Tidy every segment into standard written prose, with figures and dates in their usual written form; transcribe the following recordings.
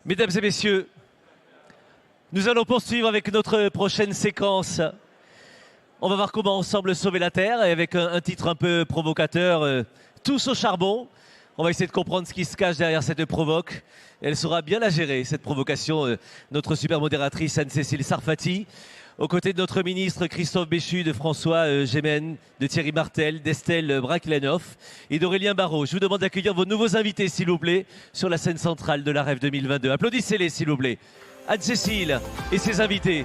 Mesdames et messieurs, nous allons poursuivre avec notre prochaine séquence. On va voir comment ensemble sauver la Terre, et avec un titre un peu provocateur, Tous au charbon. On va essayer de comprendre ce qui se cache derrière cette provoque. Elle saura bien la gérer, cette provocation, notre super modératrice Anne-Cécile Sarfati, aux côtés de notre ministre Christophe Béchu, de François Gémen, de Thierry Martel, d'Estelle Brachlianoff et d'Aurélien Barraud. Je vous demande d'accueillir vos nouveaux invités, s'il vous plaît, sur la scène centrale de la REF 2022. Applaudissez-les, s'il vous plaît. Anne-Cécile et ses invités.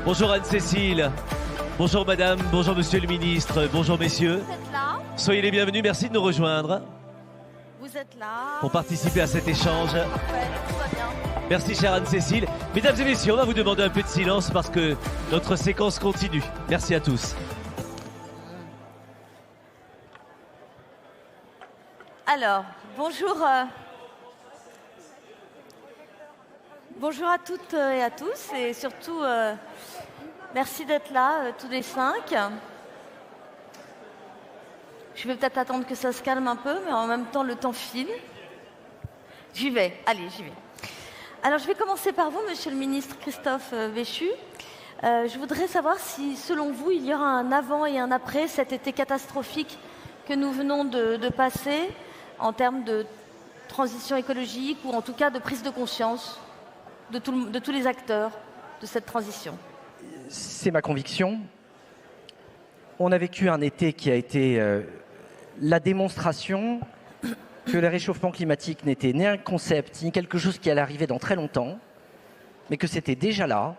Bonjour Anne-Cécile. Bonjour madame, bonjour monsieur le ministre, bonjour messieurs. Vous êtes là? Soyez les bienvenus, merci de nous rejoindre. Vous êtes là? Pour participer à cet échange. Ouais, tout va bien. Merci chère Anne-Cécile. Mesdames et messieurs, on va vous demander un peu de silence parce que notre séquence continue. Merci à tous. Alors, bonjour. Bonjour à toutes et à tous, et surtout, merci d'être là, tous les 5. Je vais peut-être attendre que ça se calme un peu, mais en même temps, le temps file. J'y vais, allez, j'y vais. Alors, je vais commencer par vous, monsieur le ministre Christophe Béchu. Je voudrais savoir si, selon vous, il y aura un avant et un après cet été catastrophique que nous venons de passer en termes de transition écologique ou en tout cas de prise de conscience de tous les acteurs de cette transition. C'est ma conviction. On a vécu un été qui a été la démonstration que le réchauffement climatique n'était ni un concept, ni quelque chose qui allait arriver dans très longtemps, mais que c'était déjà là.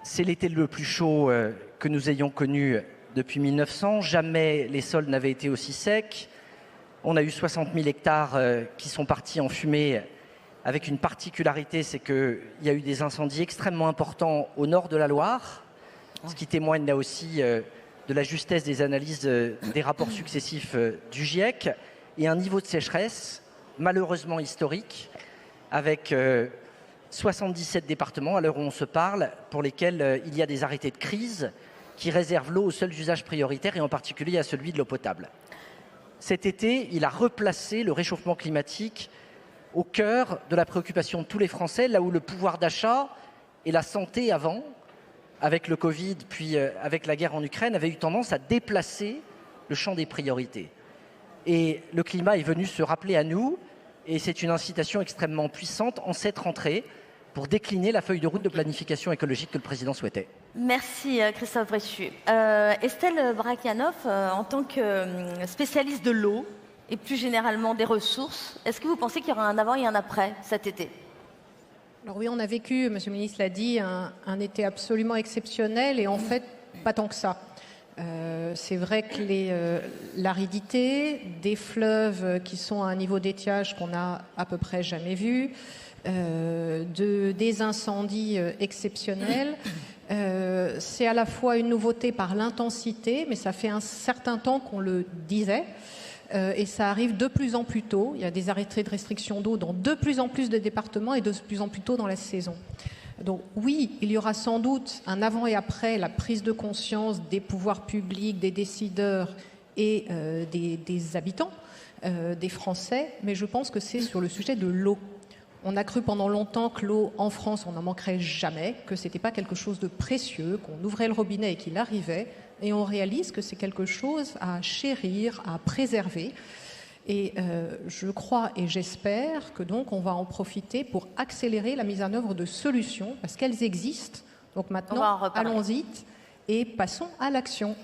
C'est l'été le plus chaud que nous ayons connu depuis 1900. Jamais les sols n'avaient été aussi secs. On a eu 60 000 hectares qui sont partis en fumée, avec une particularité, c'est qu'il y a eu des incendies extrêmement importants au nord de la Loire, ce qui témoigne là aussi de la justesse des analyses des rapports successifs du GIEC, et un niveau de sécheresse malheureusement historique, avec 77 départements à l'heure où on se parle, pour lesquels il y a des arrêtés de crise qui réservent l'eau aux seuls usages prioritaires, et en particulier à celui de l'eau potable. Cet été, il a replacé le réchauffement climatique au cœur de la préoccupation de tous les Français, là où le pouvoir d'achat et la santé avant, avec le Covid, puis avec la guerre en Ukraine, avaient eu tendance à déplacer le champ des priorités. Et le climat est venu se rappeler à nous, et c'est une incitation extrêmement puissante en cette rentrée pour décliner la feuille de route de planification écologique que le président souhaitait. Merci Christophe Béchu. Estelle Brachlianoff, en tant que spécialiste de l'eau, et plus généralement des ressources, est-ce que vous pensez qu'il y aura un avant et un après cet été? Alors oui, on a vécu, monsieur le ministre l'a dit, un été absolument exceptionnel, et en fait, pas tant que ça. C'est vrai que l'aridité des fleuves qui sont à un niveau d'étiage qu'on n'a à peu près jamais vu, des incendies exceptionnels, c'est à la fois une nouveauté par l'intensité, mais ça fait un certain temps qu'on le disait. Et ça arrive de plus en plus tôt. Il y a des arrêtés de restriction d'eau dans de plus en plus de départements et de plus en plus tôt dans la saison. Donc oui, il y aura sans doute un avant et après la prise de conscience des pouvoirs publics, des décideurs et des habitants, des Français, mais je pense que c'est sur le sujet de l'eau. On a cru pendant longtemps que l'eau en France, on n'en manquerait jamais, que ce n'était pas quelque chose de précieux, qu'on ouvrait le robinet et qu'il arrivait. Et on réalise que c'est quelque chose à chérir, à préserver. Et je crois et j'espère que donc on va en profiter pour accélérer la mise en œuvre de solutions, parce qu'elles existent. Donc maintenant, allons-y et passons à l'action.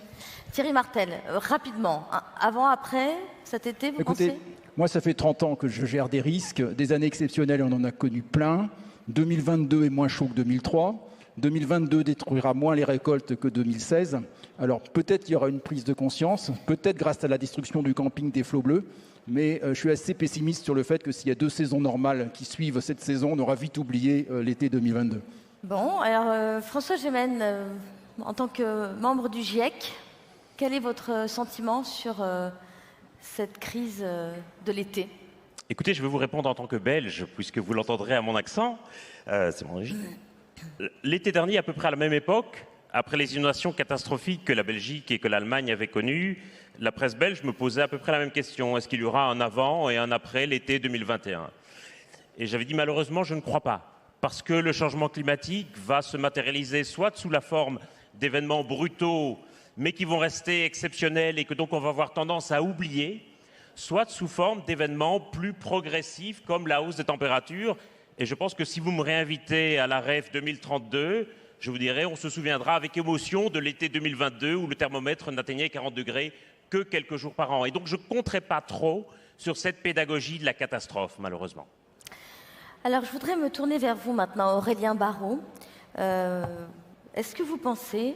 Thierry Martel, rapidement, avant, après, cet été, vous pensez? Moi, ça fait 30 ans que je gère des risques. Des années exceptionnelles, on en a connu plein. 2022 est moins chaud que 2003. 2022 détruira moins les récoltes que 2016. Alors peut-être qu'il y aura une prise de conscience, peut-être grâce à la destruction du camping des flots bleus, mais je suis assez pessimiste sur le fait que s'il y a 2 saisons normales qui suivent cette saison, on aura vite oublié l'été 2022. Bon, alors François Gémen, en tant que membre du GIEC, quel est votre sentiment sur cette crise de l'été? Écoutez, je vais vous répondre en tant que Belge, puisque vous l'entendrez à mon accent. C'est mon origine. L'été dernier, à peu près à la même époque, Après les inondations catastrophiques que la Belgique et que l'Allemagne avaient connues, la presse belge me posait à peu près la même question. Est-ce qu'il y aura un avant et un après l'été 2021 ? Et j'avais dit malheureusement, je ne crois pas. Parce que le changement climatique va se matérialiser soit sous la forme d'événements brutaux, mais qui vont rester exceptionnels et que donc on va avoir tendance à oublier, soit sous forme d'événements plus progressifs comme la hausse des températures. Et je pense que si vous me réinvitez à la REF 2032, je vous dirai, on se souviendra avec émotion de l'été 2022 où le thermomètre n'atteignait 40 degrés que quelques jours par an. Et donc je ne compterai pas trop sur cette pédagogie de la catastrophe, malheureusement. Alors, je voudrais me tourner vers vous maintenant, Aurélien Barraud. Est-ce que vous pensez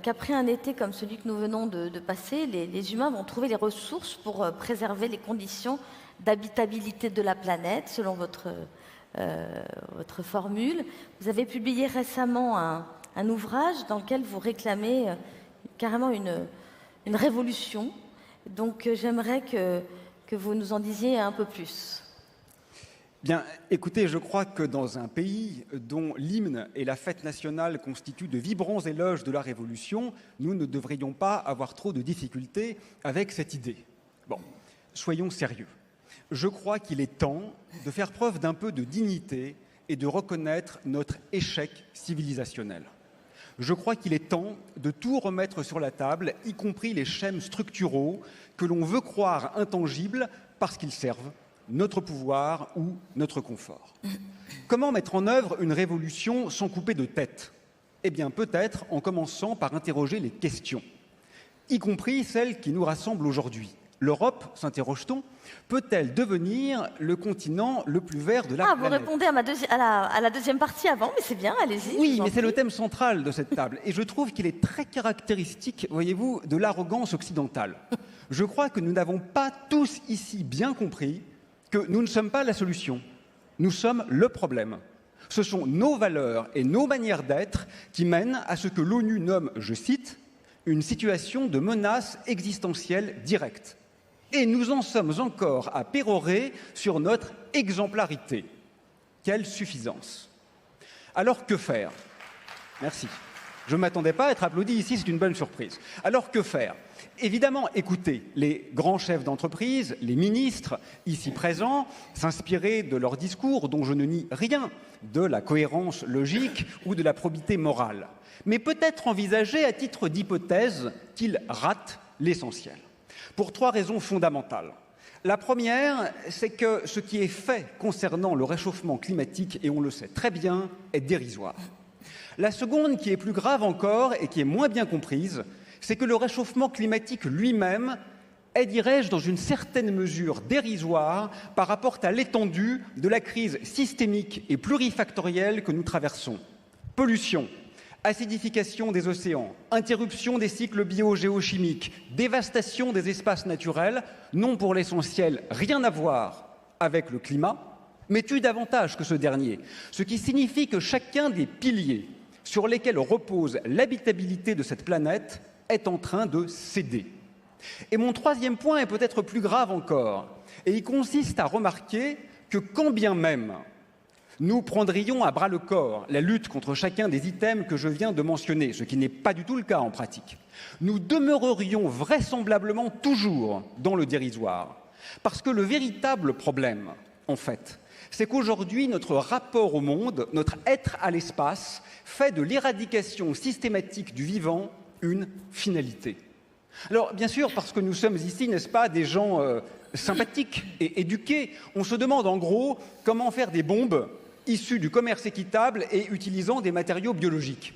qu'après un été comme celui que nous venons de passer, les humains vont trouver les ressources pour préserver les conditions d'habitabilité de la planète, selon votre formule? Vous avez publié récemment un ouvrage dans lequel vous réclamez carrément une révolution. Donc, j'aimerais que vous nous en disiez un peu plus. Bien, écoutez, je crois que dans un pays dont l'hymne et la fête nationale constituent de vibrants éloges de la Révolution, nous ne devrions pas avoir trop de difficultés avec cette idée. Bon, soyons sérieux. Je crois qu'il est temps de faire preuve d'un peu de dignité et de reconnaître notre échec civilisationnel. Je crois qu'il est temps de tout remettre sur la table, y compris les schèmes structuraux que l'on veut croire intangibles parce qu'ils servent notre pouvoir ou notre confort. Comment mettre en œuvre une révolution sans couper de tête? Eh bien, peut-être en commençant par interroger les questions, y compris celles qui nous rassemblent aujourd'hui. L'Europe, s'interroge-t-on, peut-elle devenir le continent le plus vert de la planète? Vous répondez à la deuxième partie avant, mais c'est bien, allez-y. Oui, mais c'est le thème central de cette table. Et je trouve qu'il est très caractéristique, voyez-vous, de l'arrogance occidentale. Je crois que nous n'avons pas tous ici bien compris que nous ne sommes pas la solution, nous sommes le problème. Ce sont nos valeurs et nos manières d'être qui mènent à ce que l'ONU nomme, je cite, une situation de menace existentielle directe. Et nous en sommes encore à pérorer sur notre exemplarité. Quelle suffisance! Alors que faire? Merci. Je ne m'attendais pas à être applaudi ici, c'est une bonne surprise. Alors que faire? Évidemment, écoutez les grands chefs d'entreprise, les ministres ici présents, s'inspirer de leurs discours dont je ne nie rien de la cohérence logique ou de la probité morale, mais peut-être envisager à titre d'hypothèse qu'ils ratent l'essentiel. Pour 3 raisons fondamentales. La première, c'est que ce qui est fait concernant le réchauffement climatique, et on le sait très bien, est dérisoire. La seconde, qui est plus grave encore et qui est moins bien comprise, c'est que le réchauffement climatique lui-même est, dirais-je, dans une certaine mesure dérisoire par rapport à l'étendue de la crise systémique et plurifactorielle que nous traversons. Pollution, acidification des océans, interruption des cycles bio-géochimiques, dévastation des espaces naturels n'ont pour l'essentiel rien à voir avec le climat, mais tuent davantage que ce dernier, ce qui signifie que chacun des piliers sur lesquels repose l'habitabilité de cette planète est en train de céder. Et mon troisième point est peut-être plus grave encore, et il consiste à remarquer que quand bien même nous prendrions à bras-le-corps la lutte contre chacun des items que je viens de mentionner, ce qui n'est pas du tout le cas en pratique, nous demeurerions vraisemblablement toujours dans le dérisoire. Parce que le véritable problème, en fait, c'est qu'aujourd'hui, notre rapport au monde, notre être à l'espace, fait de l'éradication systématique du vivant une finalité. Alors, bien sûr, parce que nous sommes ici, n'est-ce pas, des gens sympathiques et éduqués, on se demande en gros comment faire des bombes issues du commerce équitable et utilisant des matériaux biologiques.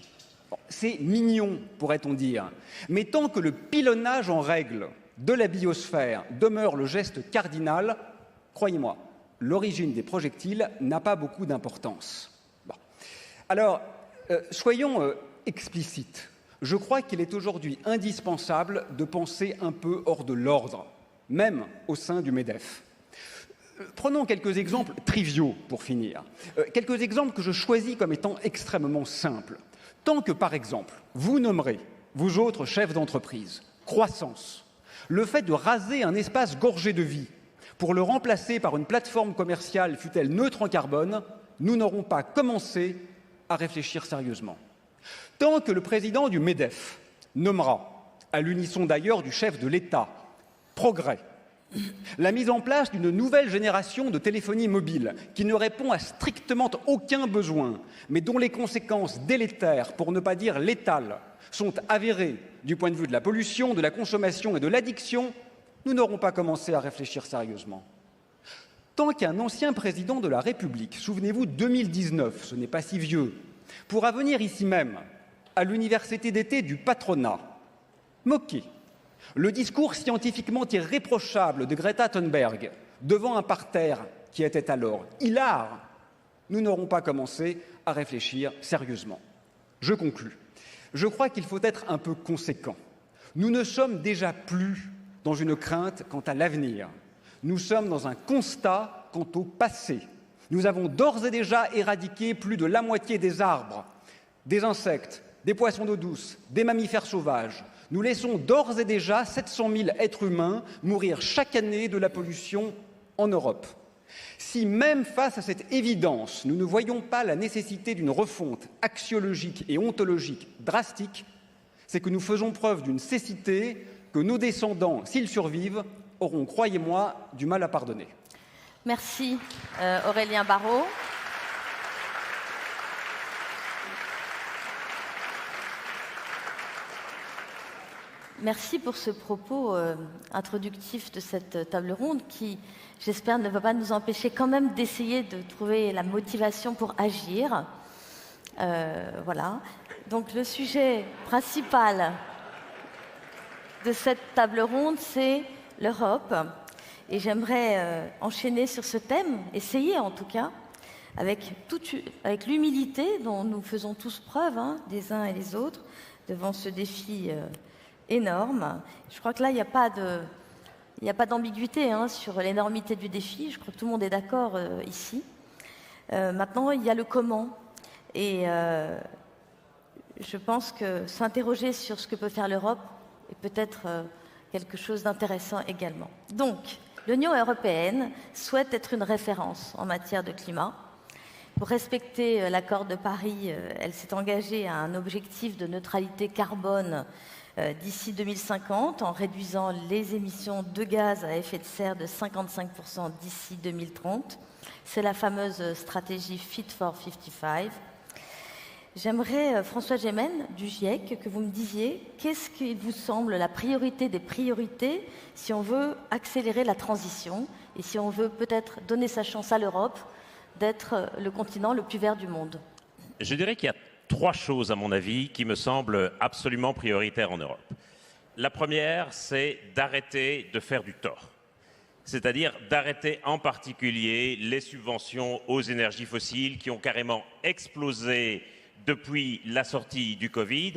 Bon, c'est mignon, pourrait-on dire, mais tant que le pilonnage en règle de la biosphère demeure le geste cardinal, croyez-moi, l'origine des projectiles n'a pas beaucoup d'importance. Bon. Alors, soyons explicites. Je crois qu'il est aujourd'hui indispensable de penser un peu hors de l'ordre, même au sein du MEDEF. Prenons quelques exemples triviaux pour finir. Quelques exemples que je choisis comme étant extrêmement simples. Tant que, par exemple, vous nommerez, vous autres chefs d'entreprise, croissance, le fait de raser un espace gorgé de vie pour le remplacer par une plateforme commerciale, fût-elle neutre en carbone, nous n'aurons pas commencé à réfléchir sérieusement. Tant que le président du MEDEF nommera, à l'unisson d'ailleurs du chef de l'État, progrès, la mise en place d'une nouvelle génération de téléphonie mobile qui ne répond à strictement aucun besoin, mais dont les conséquences délétères, pour ne pas dire létales, sont avérées du point de vue de la pollution, de la consommation et de l'addiction, nous n'aurons pas commencé à réfléchir sérieusement. Tant qu'un ancien président de la République, souvenez-vous 2019, ce n'est pas si vieux, pourra venir ici même, à l'université d'été du patronat, moquer le discours scientifiquement irréprochable de Greta Thunberg devant un parterre qui était alors hilar, nous n'aurons pas commencé à réfléchir sérieusement. Je conclus. Je crois qu'il faut être un peu conséquent. Nous ne sommes déjà plus dans une crainte quant à l'avenir. Nous sommes dans un constat quant au passé. Nous avons d'ores et déjà éradiqué plus de la moitié des arbres, des insectes, des poissons d'eau douce, des mammifères sauvages. Nous laissons d'ores et déjà 700 000 êtres humains mourir chaque année de la pollution en Europe. Si même face à cette évidence, nous ne voyons pas la nécessité d'une refonte axiologique et ontologique drastique, c'est que nous faisons preuve d'une cécité que nos descendants, s'ils survivent, auront, croyez-moi, du mal à pardonner. Merci Aurélien Barraud. Merci pour ce propos introductif de cette table ronde qui, j'espère, ne va pas nous empêcher quand même d'essayer de trouver la motivation pour agir. Voilà. Donc le sujet principal de cette table ronde, c'est l'Europe. Et j'aimerais enchaîner sur ce thème, essayer en tout cas, avec l'humilité dont nous faisons tous preuve, les uns et les autres, devant ce défi énorme. Je crois que là, il n'y a pas d'ambiguïté sur l'énormité du défi. Je crois que tout le monde est d'accord ici. Maintenant, il y a le comment. Et je pense que s'interroger sur ce que peut faire l'Europe est peut-être quelque chose d'intéressant également. Donc, l'Union européenne souhaite être une référence en matière de climat. Pour respecter l'accord de Paris, elle s'est engagée à un objectif de neutralité carbone d'ici 2050, en réduisant les émissions de gaz à effet de serre de 55% d'ici 2030. C'est la fameuse stratégie Fit for 55. J'aimerais, François Gémen, du GIEC, que vous me disiez qu'est-ce qui vous semble la priorité des priorités si on veut accélérer la transition et si on veut peut-être donner sa chance à l'Europe d'être le continent le plus vert du monde. Je dirais qu'il y a 3 choses, à mon avis, qui me semblent absolument prioritaires en Europe. La première, c'est d'arrêter de faire du tort. C'est-à-dire d'arrêter en particulier les subventions aux énergies fossiles qui ont carrément explosé depuis la sortie du Covid.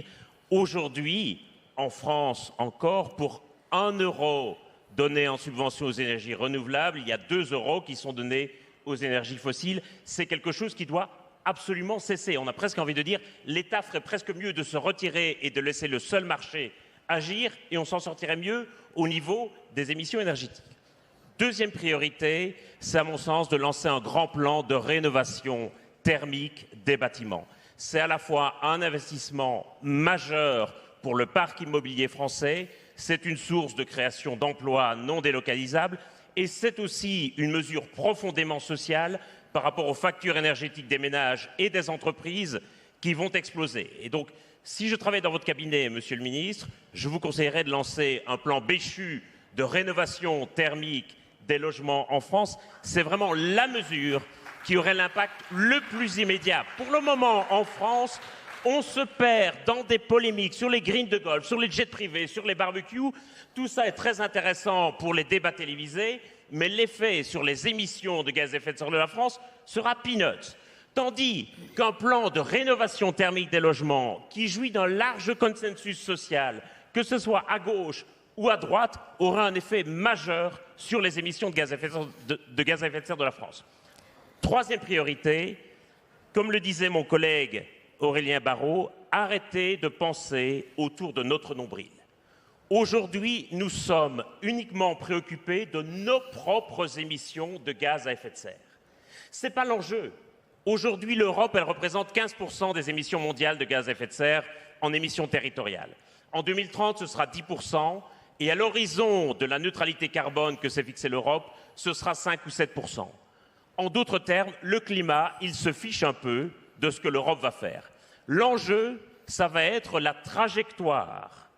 Aujourd'hui, en France encore, pour 1 euro donné en subvention aux énergies renouvelables, il y a 2 euros qui sont donnés aux énergies fossiles. C'est quelque chose qui doit absolument cesser. On a presque envie de dire l'État ferait presque mieux de se retirer et de laisser le seul marché agir et on s'en sortirait mieux au niveau des émissions énergétiques. Deuxième priorité, c'est à mon sens de lancer un grand plan de rénovation thermique des bâtiments. C'est à la fois un investissement majeur pour le parc immobilier français, c'est une source de création d'emplois non délocalisables et c'est aussi une mesure profondément sociale par rapport aux factures énergétiques des ménages et des entreprises qui vont exploser. Et donc, si je travaille dans votre cabinet, Monsieur le Ministre, je vous conseillerais de lancer un plan Béchu de rénovation thermique des logements en France. C'est vraiment la mesure qui aurait l'impact le plus immédiat. Pour le moment, en France, on se perd dans des polémiques sur les greens de golf, sur les jets privés, sur les barbecues. Tout ça est très intéressant pour les débats télévisés, mais l'effet sur les émissions de gaz à effet de serre de la France sera peanuts. Tandis qu'un plan de rénovation thermique des logements qui jouit d'un large consensus social, que ce soit à gauche ou à droite, aura un effet majeur sur les émissions de gaz à effet de serre de la France. Troisième priorité, comme le disait mon collègue Aurélien Barraud, arrêtez de penser autour de notre nombril. Aujourd'hui, nous sommes uniquement préoccupés de nos propres émissions de gaz à effet de serre. Ce n'est pas l'enjeu. Aujourd'hui, l'Europe, elle représente 15% des émissions mondiales de gaz à effet de serre en émissions territoriales. En 2030, ce sera 10%, et à l'horizon de la neutralité carbone que s'est fixée l'Europe, ce sera 5 ou 7%. En d'autres termes, le climat, il se fiche un peu de ce que l'Europe va faire. L'enjeu, ça va être la trajectoire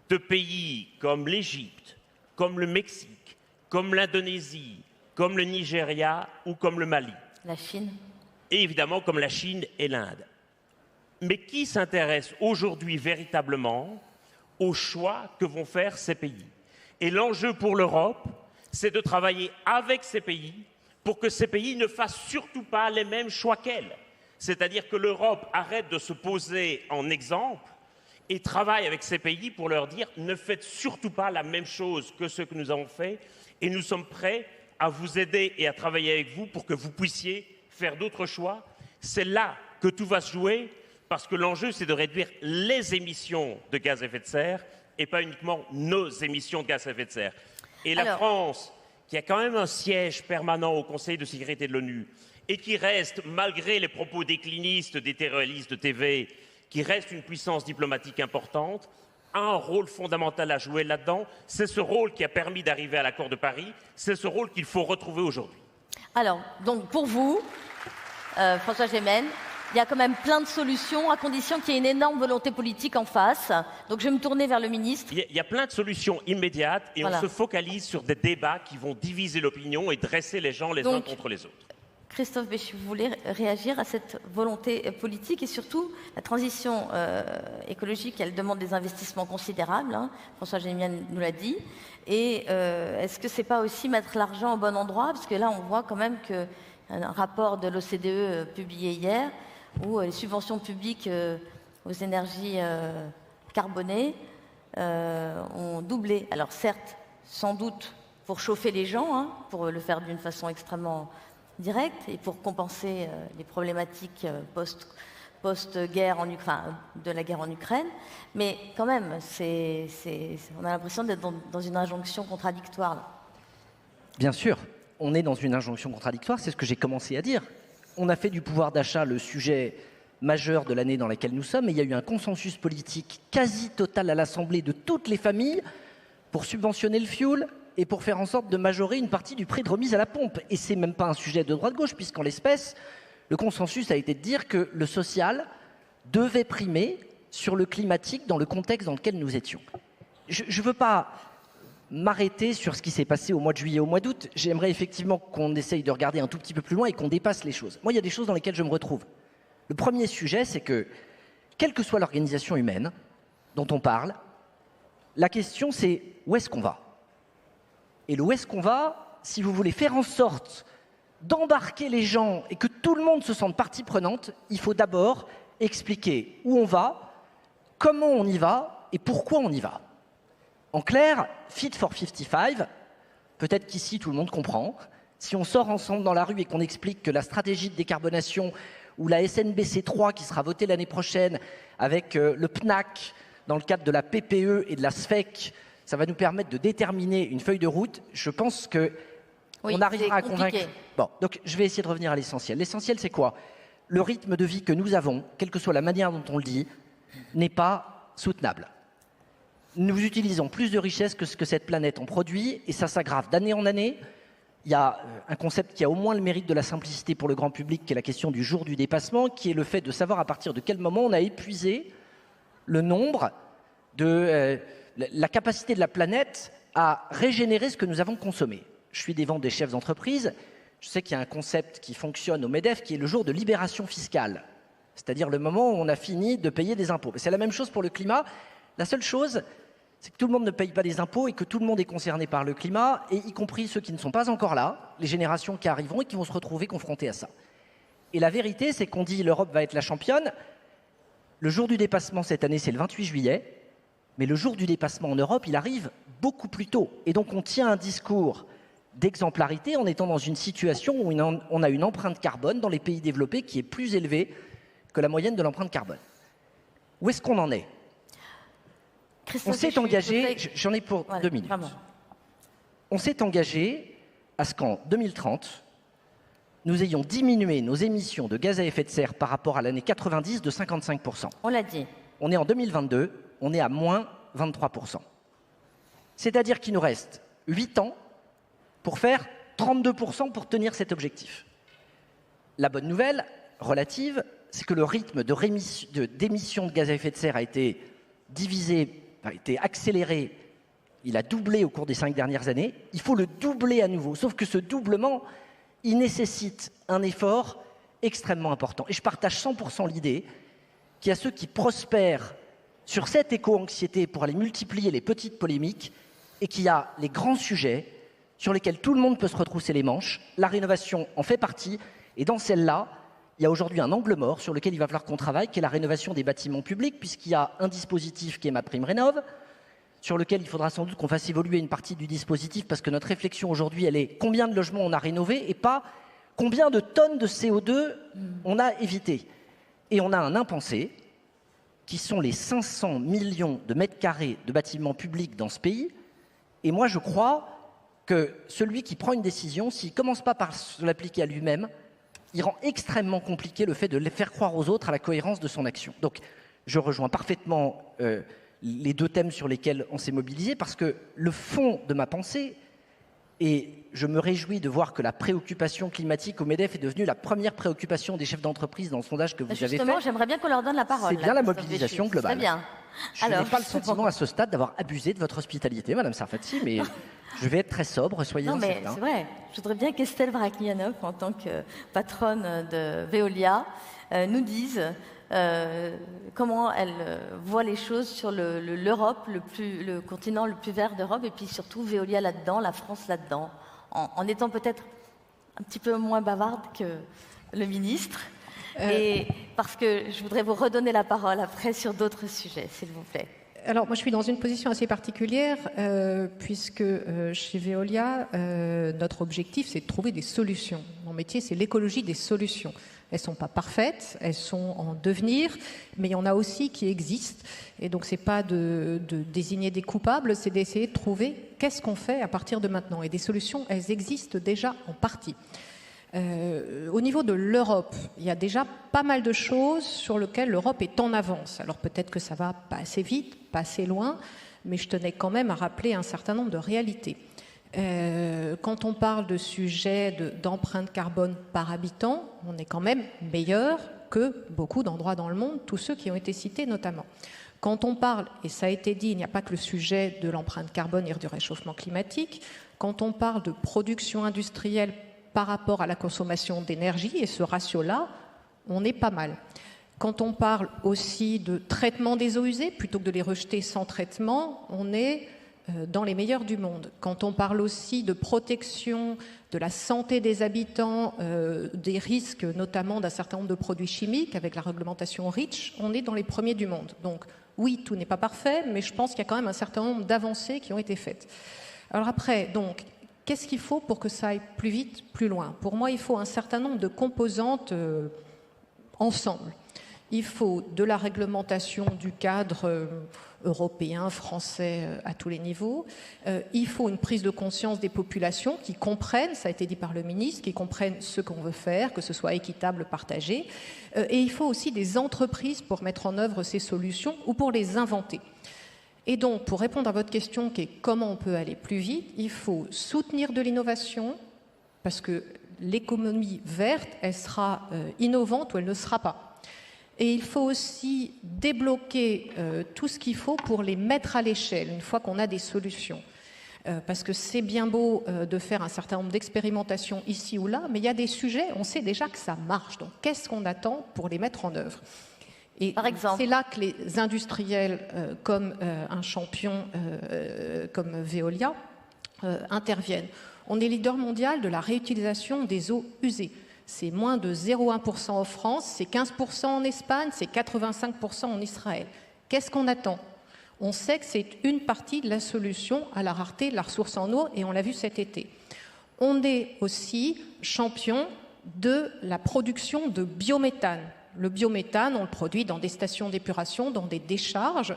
de pays comme l'Égypte, comme le Mexique, comme l'Indonésie, comme le Nigeria ou comme le Mali. La Chine. Et évidemment comme la Chine et l'Inde. Mais qui s'intéresse aujourd'hui véritablement aux choix que vont faire ces pays? Et l'enjeu pour l'Europe, c'est de travailler avec ces pays pour que ces pays ne fassent surtout pas les mêmes choix qu'elle. C'est-à-dire que l'Europe arrête de se poser en exemple et travaille avec ces pays pour leur dire « ne faites surtout pas la même chose que ce que nous avons fait et nous sommes prêts à vous aider et à travailler avec vous pour que vous puissiez faire d'autres choix ». C'est là que tout va se jouer parce que l'enjeu, c'est de réduire les émissions de gaz à effet de serre et pas uniquement nos émissions de gaz à effet de serre. Et la France, qui a quand même un siège permanent au Conseil de sécurité de l'ONU et qui reste, malgré les propos déclinistes des terroristes de TV, qui reste une puissance diplomatique importante, a un rôle fondamental à jouer là-dedans. C'est ce rôle qui a permis d'arriver à l'accord de Paris. C'est ce rôle qu'il faut retrouver aujourd'hui. Alors, donc pour vous, François Gémen, il y a quand même plein de solutions à condition qu'il y ait une énorme volonté politique en face. Donc je vais me tourner vers le ministre. Il y a plein de solutions immédiates et Voilà. on se focalise sur des débats qui vont diviser l'opinion et dresser les gens les uns contre les autres. Christophe Béchu, vous voulez réagir à cette volonté politique et surtout la transition écologique, elle demande des investissements considérables, hein, François Gémen nous l'a dit. Et est-ce que c'est pas aussi mettre l'argent au bon endroit? Parce que là, on voit quand même qu'un rapport de l'OCDE publié hier, où les subventions publiques aux énergies carbonées ont doublé. Alors certes, sans doute pour chauffer les gens, hein, pour le faire d'une façon extrêmement directe et pour compenser les problématiques post-guerre de la guerre en Ukraine. Mais quand même, on a l'impression d'être dans une injonction contradictoire, là. Bien sûr, on est dans une injonction contradictoire, c'est ce que j'ai commencé à dire. On a fait du pouvoir d'achat le sujet majeur de l'année dans laquelle nous sommes, et il y a eu un consensus politique quasi total à l'Assemblée de toutes les familles pour subventionner le fioul et pour faire en sorte de majorer une partie du prix de remise à la pompe. Et c'est même pas un sujet de droite-gauche, puisqu'en l'espèce, le consensus a été de dire que le social devait primer sur le climatique dans le contexte dans lequel nous étions. Je ne veux pas m'arrêter sur ce qui s'est passé au mois de juillet, au mois d'août. J'aimerais effectivement qu'on essaye de regarder un tout petit peu plus loin et qu'on dépasse les choses. Moi, il y a des choses dans lesquelles je me retrouve. Le premier sujet, c'est que, quelle que soit l'organisation humaine dont on parle, la question c'est où est-ce qu'on va? Et le où est-ce qu'on va, si vous voulez faire en sorte d'embarquer les gens et que tout le monde se sente partie prenante, il faut d'abord expliquer où on va, comment on y va et pourquoi on y va. En clair, Fit for 55, peut-être qu'ici tout le monde comprend, si on sort ensemble dans la rue et qu'on explique que la stratégie de décarbonation ou la SNBC 3 qui sera votée l'année prochaine avec le PNAC dans le cadre de la PPE et de la SFEC, ça va nous permettre de déterminer une feuille de route, je pense que on arrivera à convaincre. Bon, donc je vais essayer de revenir à l'essentiel. L'essentiel, c'est quoi? Le rythme de vie que nous avons, quelle que soit la manière dont on le dit, n'est pas soutenable. Nous utilisons plus de richesses que ce que cette planète en produit, et ça s'aggrave d'année en année. Il y a un concept qui a au moins le mérite de la simplicité pour le grand public, qui est la question du jour du dépassement, qui est le fait de savoir à partir de quel moment on a épuisé le nombre de la capacité de la planète à régénérer ce que nous avons consommé. Je suis des vents des chefs d'entreprise. Je sais qu'il y a un concept qui fonctionne au MEDEF qui est le jour de libération fiscale, c'est-à-dire le moment où on a fini de payer des impôts. C'est la même chose pour le climat. La seule chose, c'est que tout le monde ne paye pas des impôts et que tout le monde est concerné par le climat, et y compris ceux qui ne sont pas encore là, les générations qui arriveront et qui vont se retrouver confrontées à ça. Et la vérité, c'est qu'on dit l'Europe va être la championne. Le jour du dépassement cette année, c'est le 28 juillet, mais le jour du dépassement en Europe, il arrive beaucoup plus tôt. Et donc on tient un discours d'exemplarité en étant dans une situation où on a une empreinte carbone dans les pays développés qui est plus élevée que la moyenne de l'empreinte carbone. Où est-ce qu'on en est? On s'est engagé, j'en ai pour 2 minutes. Vraiment. On s'est engagé à ce qu'en 2030, nous ayons diminué nos émissions de gaz à effet de serre par rapport à l'année 90 de 55%. On l'a dit. On est en 2022, on est à moins 23%. C'est-à-dire qu'il nous reste 8 ans pour faire 32% pour tenir cet objectif. La bonne nouvelle relative, c'est que le rythme d'émissions de gaz à effet de serre a été accéléré. Il a doublé au cours des 5 dernières années. Il faut le doubler à nouveau. Sauf que ce doublement, il nécessite un effort extrêmement important. Et je partage 100% l'idée qu'il y a ceux qui prospèrent sur cette éco-anxiété pour aller multiplier les petites polémiques et qu'il y a les grands sujets sur lesquels tout le monde peut se retrousser les manches. La rénovation en fait partie. Et dans celle-là, il y a aujourd'hui un angle mort sur lequel il va falloir qu'on travaille, qui est la rénovation des bâtiments publics, puisqu'il y a un dispositif qui est MaPrimeRénov', sur lequel il faudra sans doute qu'on fasse évoluer une partie du dispositif, parce que notre réflexion aujourd'hui, elle est combien de logements on a rénové et pas combien de tonnes de CO2 on a évité. Et on a un impensé, qui sont les 500 millions de mètres carrés de bâtiments publics dans ce pays. Et moi, je crois que celui qui prend une décision, s'il ne commence pas par se l'appliquer à lui-même, il rend extrêmement compliqué le fait de faire croire aux autres à la cohérence de son action. Donc, je rejoins parfaitement les 2 thèmes sur lesquels on s'est mobilisé, parce que le fond de ma pensée, et je me réjouis de voir que la préoccupation climatique au MEDEF est devenue la première préoccupation des chefs d'entreprise dans le sondage que vous avez fait. Justement, j'aimerais bien qu'on leur donne la parole. C'est bien la mobilisation globale. Très bien. Je n'ai pas le sentiment à ce stade d'avoir abusé de votre hospitalité, Madame Sarfati, mais je vais être très sobre, soyez Non, mais certains. c'est vrai. Je voudrais bien qu'Estelle Brachlianoff, en tant que patronne de Veolia, nous dise comment elle voit les choses sur l'Europe, le continent le plus vert d'Europe, et puis surtout Veolia là-dedans, la France là-dedans, en étant peut-être un petit peu moins bavarde que le ministre. Et parce que je voudrais vous redonner la parole après sur d'autres sujets, s'il vous plaît. Alors, moi, je suis dans une position assez particulière, puisque chez Veolia, notre objectif, c'est de trouver des solutions. Mon métier, c'est l'écologie des solutions. Elles ne sont pas parfaites, elles sont en devenir, mais il y en a aussi qui existent. Et donc, ce n'est pas de désigner des coupables, c'est d'essayer de trouver qu'est-ce qu'on fait à partir de maintenant. Et des solutions, elles existent déjà en partie. Au niveau de l'Europe, il y a déjà pas mal de choses sur lesquelles l'Europe est en avance. Alors peut-être que ça va pas assez vite, pas assez loin, mais je tenais quand même à rappeler un certain nombre de réalités. Quand on parle de sujets d'empreinte carbone par habitant, on est quand même meilleur que beaucoup d'endroits dans le monde, tous ceux qui ont été cités notamment. Quand on parle, et ça a été dit, il n'y a pas que le sujet de l'empreinte carbone et du réchauffement climatique, quand on parle de production industrielle par rapport à la consommation d'énergie, et ce ratio-là, on est pas mal. Quand on parle aussi de traitement des eaux usées, plutôt que de les rejeter sans traitement, on est dans les meilleurs du monde. Quand on parle aussi de protection de la santé des habitants, des risques notamment d'un certain nombre de produits chimiques, avec la réglementation REACH, on est dans les premiers du monde. Donc oui, tout n'est pas parfait, mais je pense qu'il y a quand même un certain nombre d'avancées qui ont été faites. Alors après, donc, qu'est-ce qu'il faut pour que ça aille plus vite, plus loin? Pour moi, il faut un certain nombre de composantes ensemble. Il faut de la réglementation du cadre européen, français, à tous les niveaux. Il faut une prise de conscience des populations qui comprennent, ça a été dit par le ministre, qui comprennent ce qu'on veut faire, que ce soit équitable, partagé. Et il faut aussi des entreprises pour mettre en œuvre ces solutions ou pour les inventer. Et donc, pour répondre à votre question qui est comment on peut aller plus vite, il faut soutenir de l'innovation, parce que l'économie verte, elle sera innovante ou elle ne sera pas. Et il faut aussi débloquer tout ce qu'il faut pour les mettre à l'échelle, une fois qu'on a des solutions. Parce que c'est bien beau de faire un certain nombre d'expérimentations ici ou là, mais il y a des sujets, on sait déjà que ça marche. Donc, qu'est-ce qu'on attend pour les mettre en œuvre ? Et c'est là que les industriels, comme un champion comme Veolia, interviennent. On est leader mondial de la réutilisation des eaux usées. C'est moins de 0,1% en France, c'est 15% en Espagne, c'est 85% en Israël. Qu'est-ce qu'on attend ? On sait que c'est une partie de la solution à la rareté de la ressource en eau, et on l'a vu cet été. On est aussi champion de la production de biométhane. Le biométhane, on le produit dans des stations d'épuration, dans des décharges.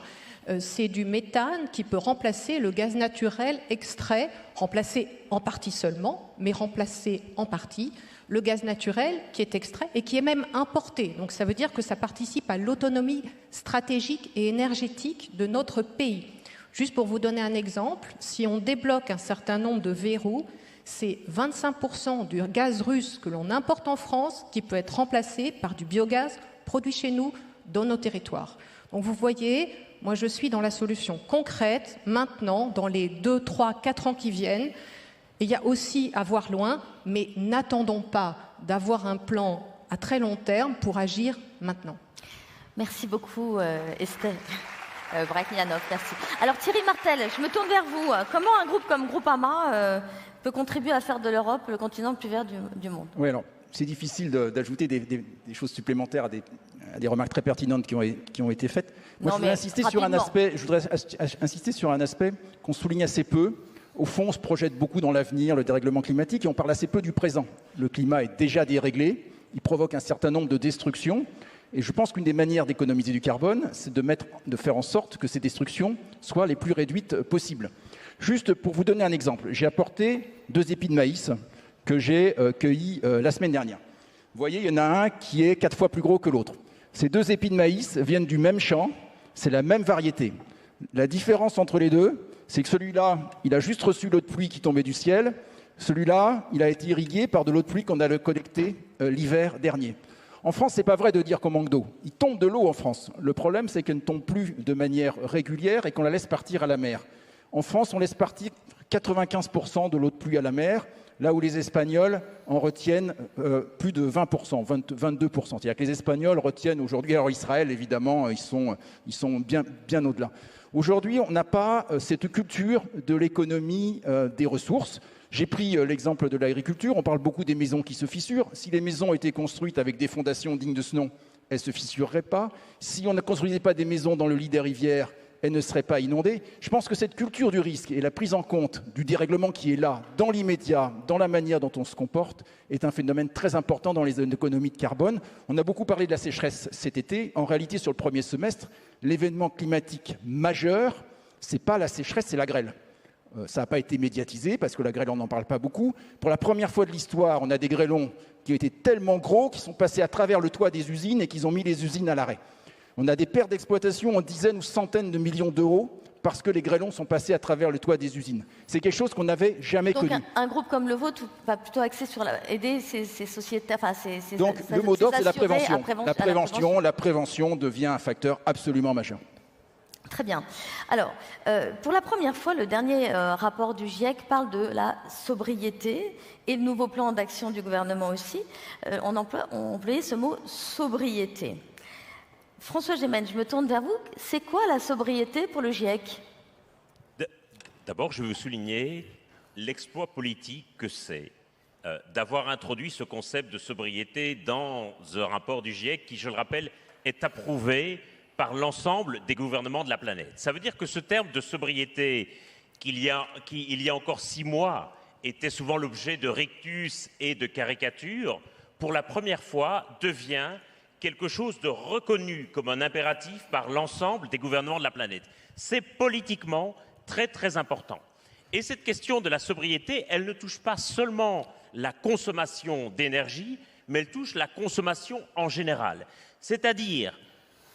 C'est du méthane qui peut remplacer le gaz naturel extrait, remplacer en partie seulement, mais remplacer en partie le gaz naturel qui est extrait et qui est même importé. Donc ça veut dire que ça participe à l'autonomie stratégique et énergétique de notre pays. Juste pour vous donner un exemple, si on débloque un certain nombre de verrous, c'est 25% du gaz russe que l'on importe en France qui peut être remplacé par du biogaz produit chez nous, dans nos territoires. Donc vous voyez, moi je suis dans la solution concrète, maintenant, dans les 2, 3, 4 ans qui viennent. Et il y a aussi à voir loin, mais n'attendons pas d'avoir un plan à très long terme pour agir maintenant. Merci beaucoup, Estelle Brachlianoff, merci. Alors Thierry Martel, je me tourne vers vous. Comment un groupe comme Groupama peut contribuer à faire de l'Europe le continent le plus vert du monde? Oui, alors, c'est difficile d'ajouter des choses supplémentaires à des remarques très pertinentes qui ont été faites. Moi, je voudrais insister sur un aspect qu'on souligne assez peu. Au fond, on se projette beaucoup dans l'avenir, le dérèglement climatique, et on parle assez peu du présent. Le climat est déjà déréglé, il provoque un certain nombre de destructions, et je pense qu'une des manières d'économiser du carbone, c'est de faire en sorte que ces destructions soient les plus réduites possibles. Juste pour vous donner un exemple, j'ai apporté 2 épis de maïs que j'ai cueillis la semaine dernière. Vous voyez, il y en a un qui est 4 fois plus gros que l'autre. Ces 2 épis de maïs viennent du même champ, c'est la même variété. La différence entre les deux, c'est que celui-là, il a juste reçu l'eau de pluie qui tombait du ciel. Celui-là, il a été irrigué par de l'eau de pluie qu'on a collectée l'hiver dernier. En France, c'est pas vrai de dire qu'on manque d'eau. Il tombe de l'eau en France. Le problème, c'est qu'elle ne tombe plus de manière régulière et qu'on la laisse partir à la mer. En France, on laisse partir 95% de l'eau de pluie à la mer, là où les Espagnols en retiennent plus de 20%, 22%. C'est-à-dire que les Espagnols retiennent aujourd'hui, alors Israël, évidemment, ils sont bien au-delà. Aujourd'hui, on n'a pas cette culture de l'économie des ressources. J'ai pris l'exemple de l'agriculture. On parle beaucoup des maisons qui se fissurent. Si les maisons étaient construites avec des fondations dignes de ce nom, elles ne se fissureraient pas. Si on ne construisait pas des maisons dans le lit des rivières, elles ne seraient pas inondées. Je pense que cette culture du risque et la prise en compte du dérèglement qui est là, dans l'immédiat, dans la manière dont on se comporte, est un phénomène très important dans les économies de carbone. On a beaucoup parlé de la sécheresse cet été. En réalité, sur le premier semestre, l'événement climatique majeur, ce n'est pas la sécheresse, c'est la grêle. Ça n'a pas été médiatisé parce que la grêle, on n'en parle pas beaucoup. Pour la première fois de l'histoire, on a des grêlons qui ont été tellement gros qu'ils sont passés à travers le toit des usines et qu'ils ont mis les usines à l'arrêt. On a des pertes d'exploitation en dizaines ou centaines de millions d'euros parce que les grêlons sont passés à travers le toit des usines. C'est quelque chose qu'on n'avait jamais connu. Donc un groupe comme le vôtre va plutôt axer sur aider ces sociétés. Donc le mot d'ordre, c'est la prévention. La prévention devient un facteur absolument majeur. Très bien. Alors, pour la première fois, le dernier rapport du GIEC parle de la sobriété et le nouveau plan d'action du gouvernement aussi. On employait ce mot sobriété. François Gémen, je me tourne vers vous. C'est quoi la sobriété pour le GIEC? D'abord, je veux souligner l'exploit politique que c'est d'avoir introduit ce concept de sobriété dans un rapport du GIEC qui, je le rappelle, est approuvé par l'ensemble des gouvernements de la planète. Ça veut dire que ce terme de sobriété, il y a encore 6 mois, était souvent l'objet de rictus et de caricatures, pour la première fois devient quelque chose de reconnu comme un impératif par l'ensemble des gouvernements de la planète. C'est politiquement très très important. Et cette question de la sobriété, elle ne touche pas seulement la consommation d'énergie, mais elle touche la consommation en général. C'est-à-dire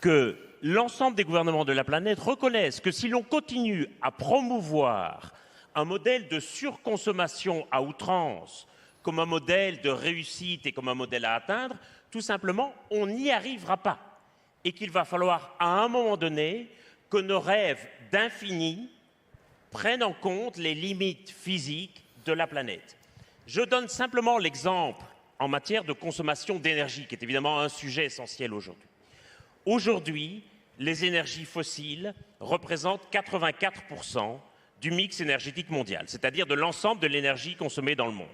que l'ensemble des gouvernements de la planète reconnaissent que si l'on continue à promouvoir un modèle de surconsommation à outrance comme un modèle de réussite et comme un modèle à atteindre, tout simplement, on n'y arrivera pas. Et qu'il va falloir, à un moment donné, que nos rêves d'infini prennent en compte les limites physiques de la planète. Je donne simplement l'exemple en matière de consommation d'énergie, qui est évidemment un sujet essentiel aujourd'hui. Aujourd'hui, les énergies fossiles représentent 84% du mix énergétique mondial, c'est-à-dire de l'ensemble de l'énergie consommée dans le monde.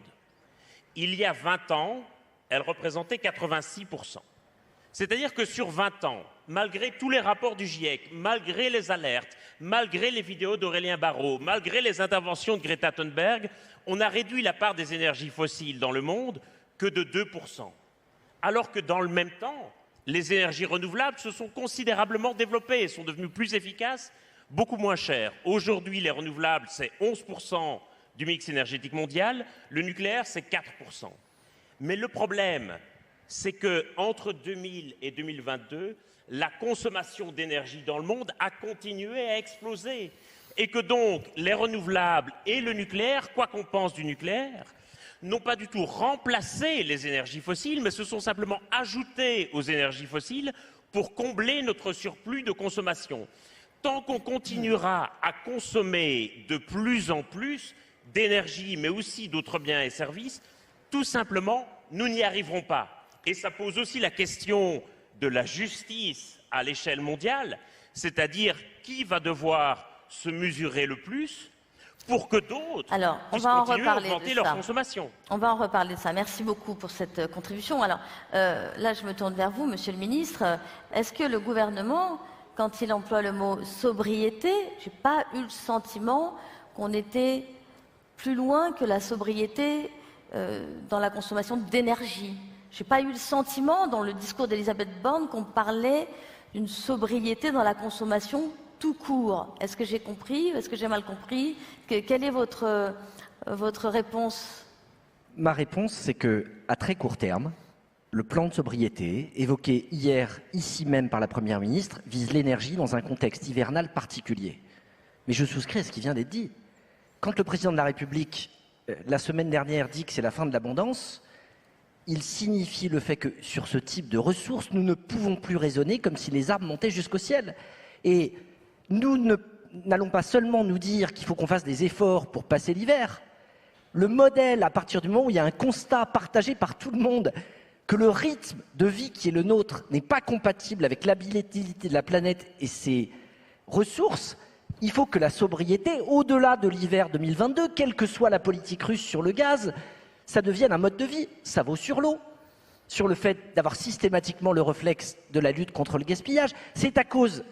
Il y a 20 ans, elle représentait 86%. C'est-à-dire que sur 20 ans, malgré tous les rapports du GIEC, malgré les alertes, malgré les vidéos d'Aurélien Barraud, malgré les interventions de Greta Thunberg, on a réduit la part des énergies fossiles dans le monde que de 2%. Alors que dans le même temps, les énergies renouvelables se sont considérablement développées et sont devenues plus efficaces, beaucoup moins chères. Aujourd'hui, les renouvelables, c'est 11% du mix énergétique mondial, le nucléaire, c'est 4%. Mais le problème, c'est qu'entre 2000 et 2022, la consommation d'énergie dans le monde a continué à exploser. Et que donc, les renouvelables et le nucléaire, quoi qu'on pense du nucléaire, n'ont pas du tout remplacé les énergies fossiles, mais se sont simplement ajoutés aux énergies fossiles pour combler notre surplus de consommation. Tant qu'on continuera à consommer de plus en plus d'énergie, mais aussi d'autres biens et services, tout simplement, nous n'y arriverons pas. Et ça pose aussi la question de la justice à l'échelle mondiale, c'est-à-dire qui va devoir se mesurer le plus pour que d'autres puissent continuer à augmenter leur consommation. On va en reparler de ça. Merci beaucoup pour cette contribution. Alors là, je me tourne vers vous, Monsieur le Ministre. Est-ce que le gouvernement, quand il emploie le mot sobriété, je n'ai pas eu le sentiment qu'on était plus loin que la sobriété dans la consommation d'énergie. Je n'ai pas eu le sentiment, dans le discours d'Elisabeth Borne, qu'on parlait d'une sobriété dans la consommation tout court. Est-ce que j'ai compris? Est-ce que j'ai mal compris? Quelle est votre réponse? Ma réponse, c'est que, à très court terme, le plan de sobriété, évoqué hier, ici même par la Première ministre, vise l'énergie dans un contexte hivernal particulier. Mais je souscris à ce qui vient d'être dit. Quand le président de la République, la semaine dernière, dit que c'est la fin de l'abondance, il signifie le fait que, sur ce type de ressources, nous ne pouvons plus raisonner comme si les arbres montaient jusqu'au ciel. Et nous n'allons pas seulement nous dire qu'il faut qu'on fasse des efforts pour passer l'hiver. Le modèle, à partir du moment où il y a un constat partagé par tout le monde, que le rythme de vie qui est le nôtre n'est pas compatible avec l'habilité de la planète et ses ressources, il faut que la sobriété, au-delà de l'hiver 2022, quelle que soit la politique russe sur le gaz, ça devienne un mode de vie. Ça vaut sur l'eau, sur le fait d'avoir systématiquement le réflexe de la lutte contre le gaspillage. C'est à cause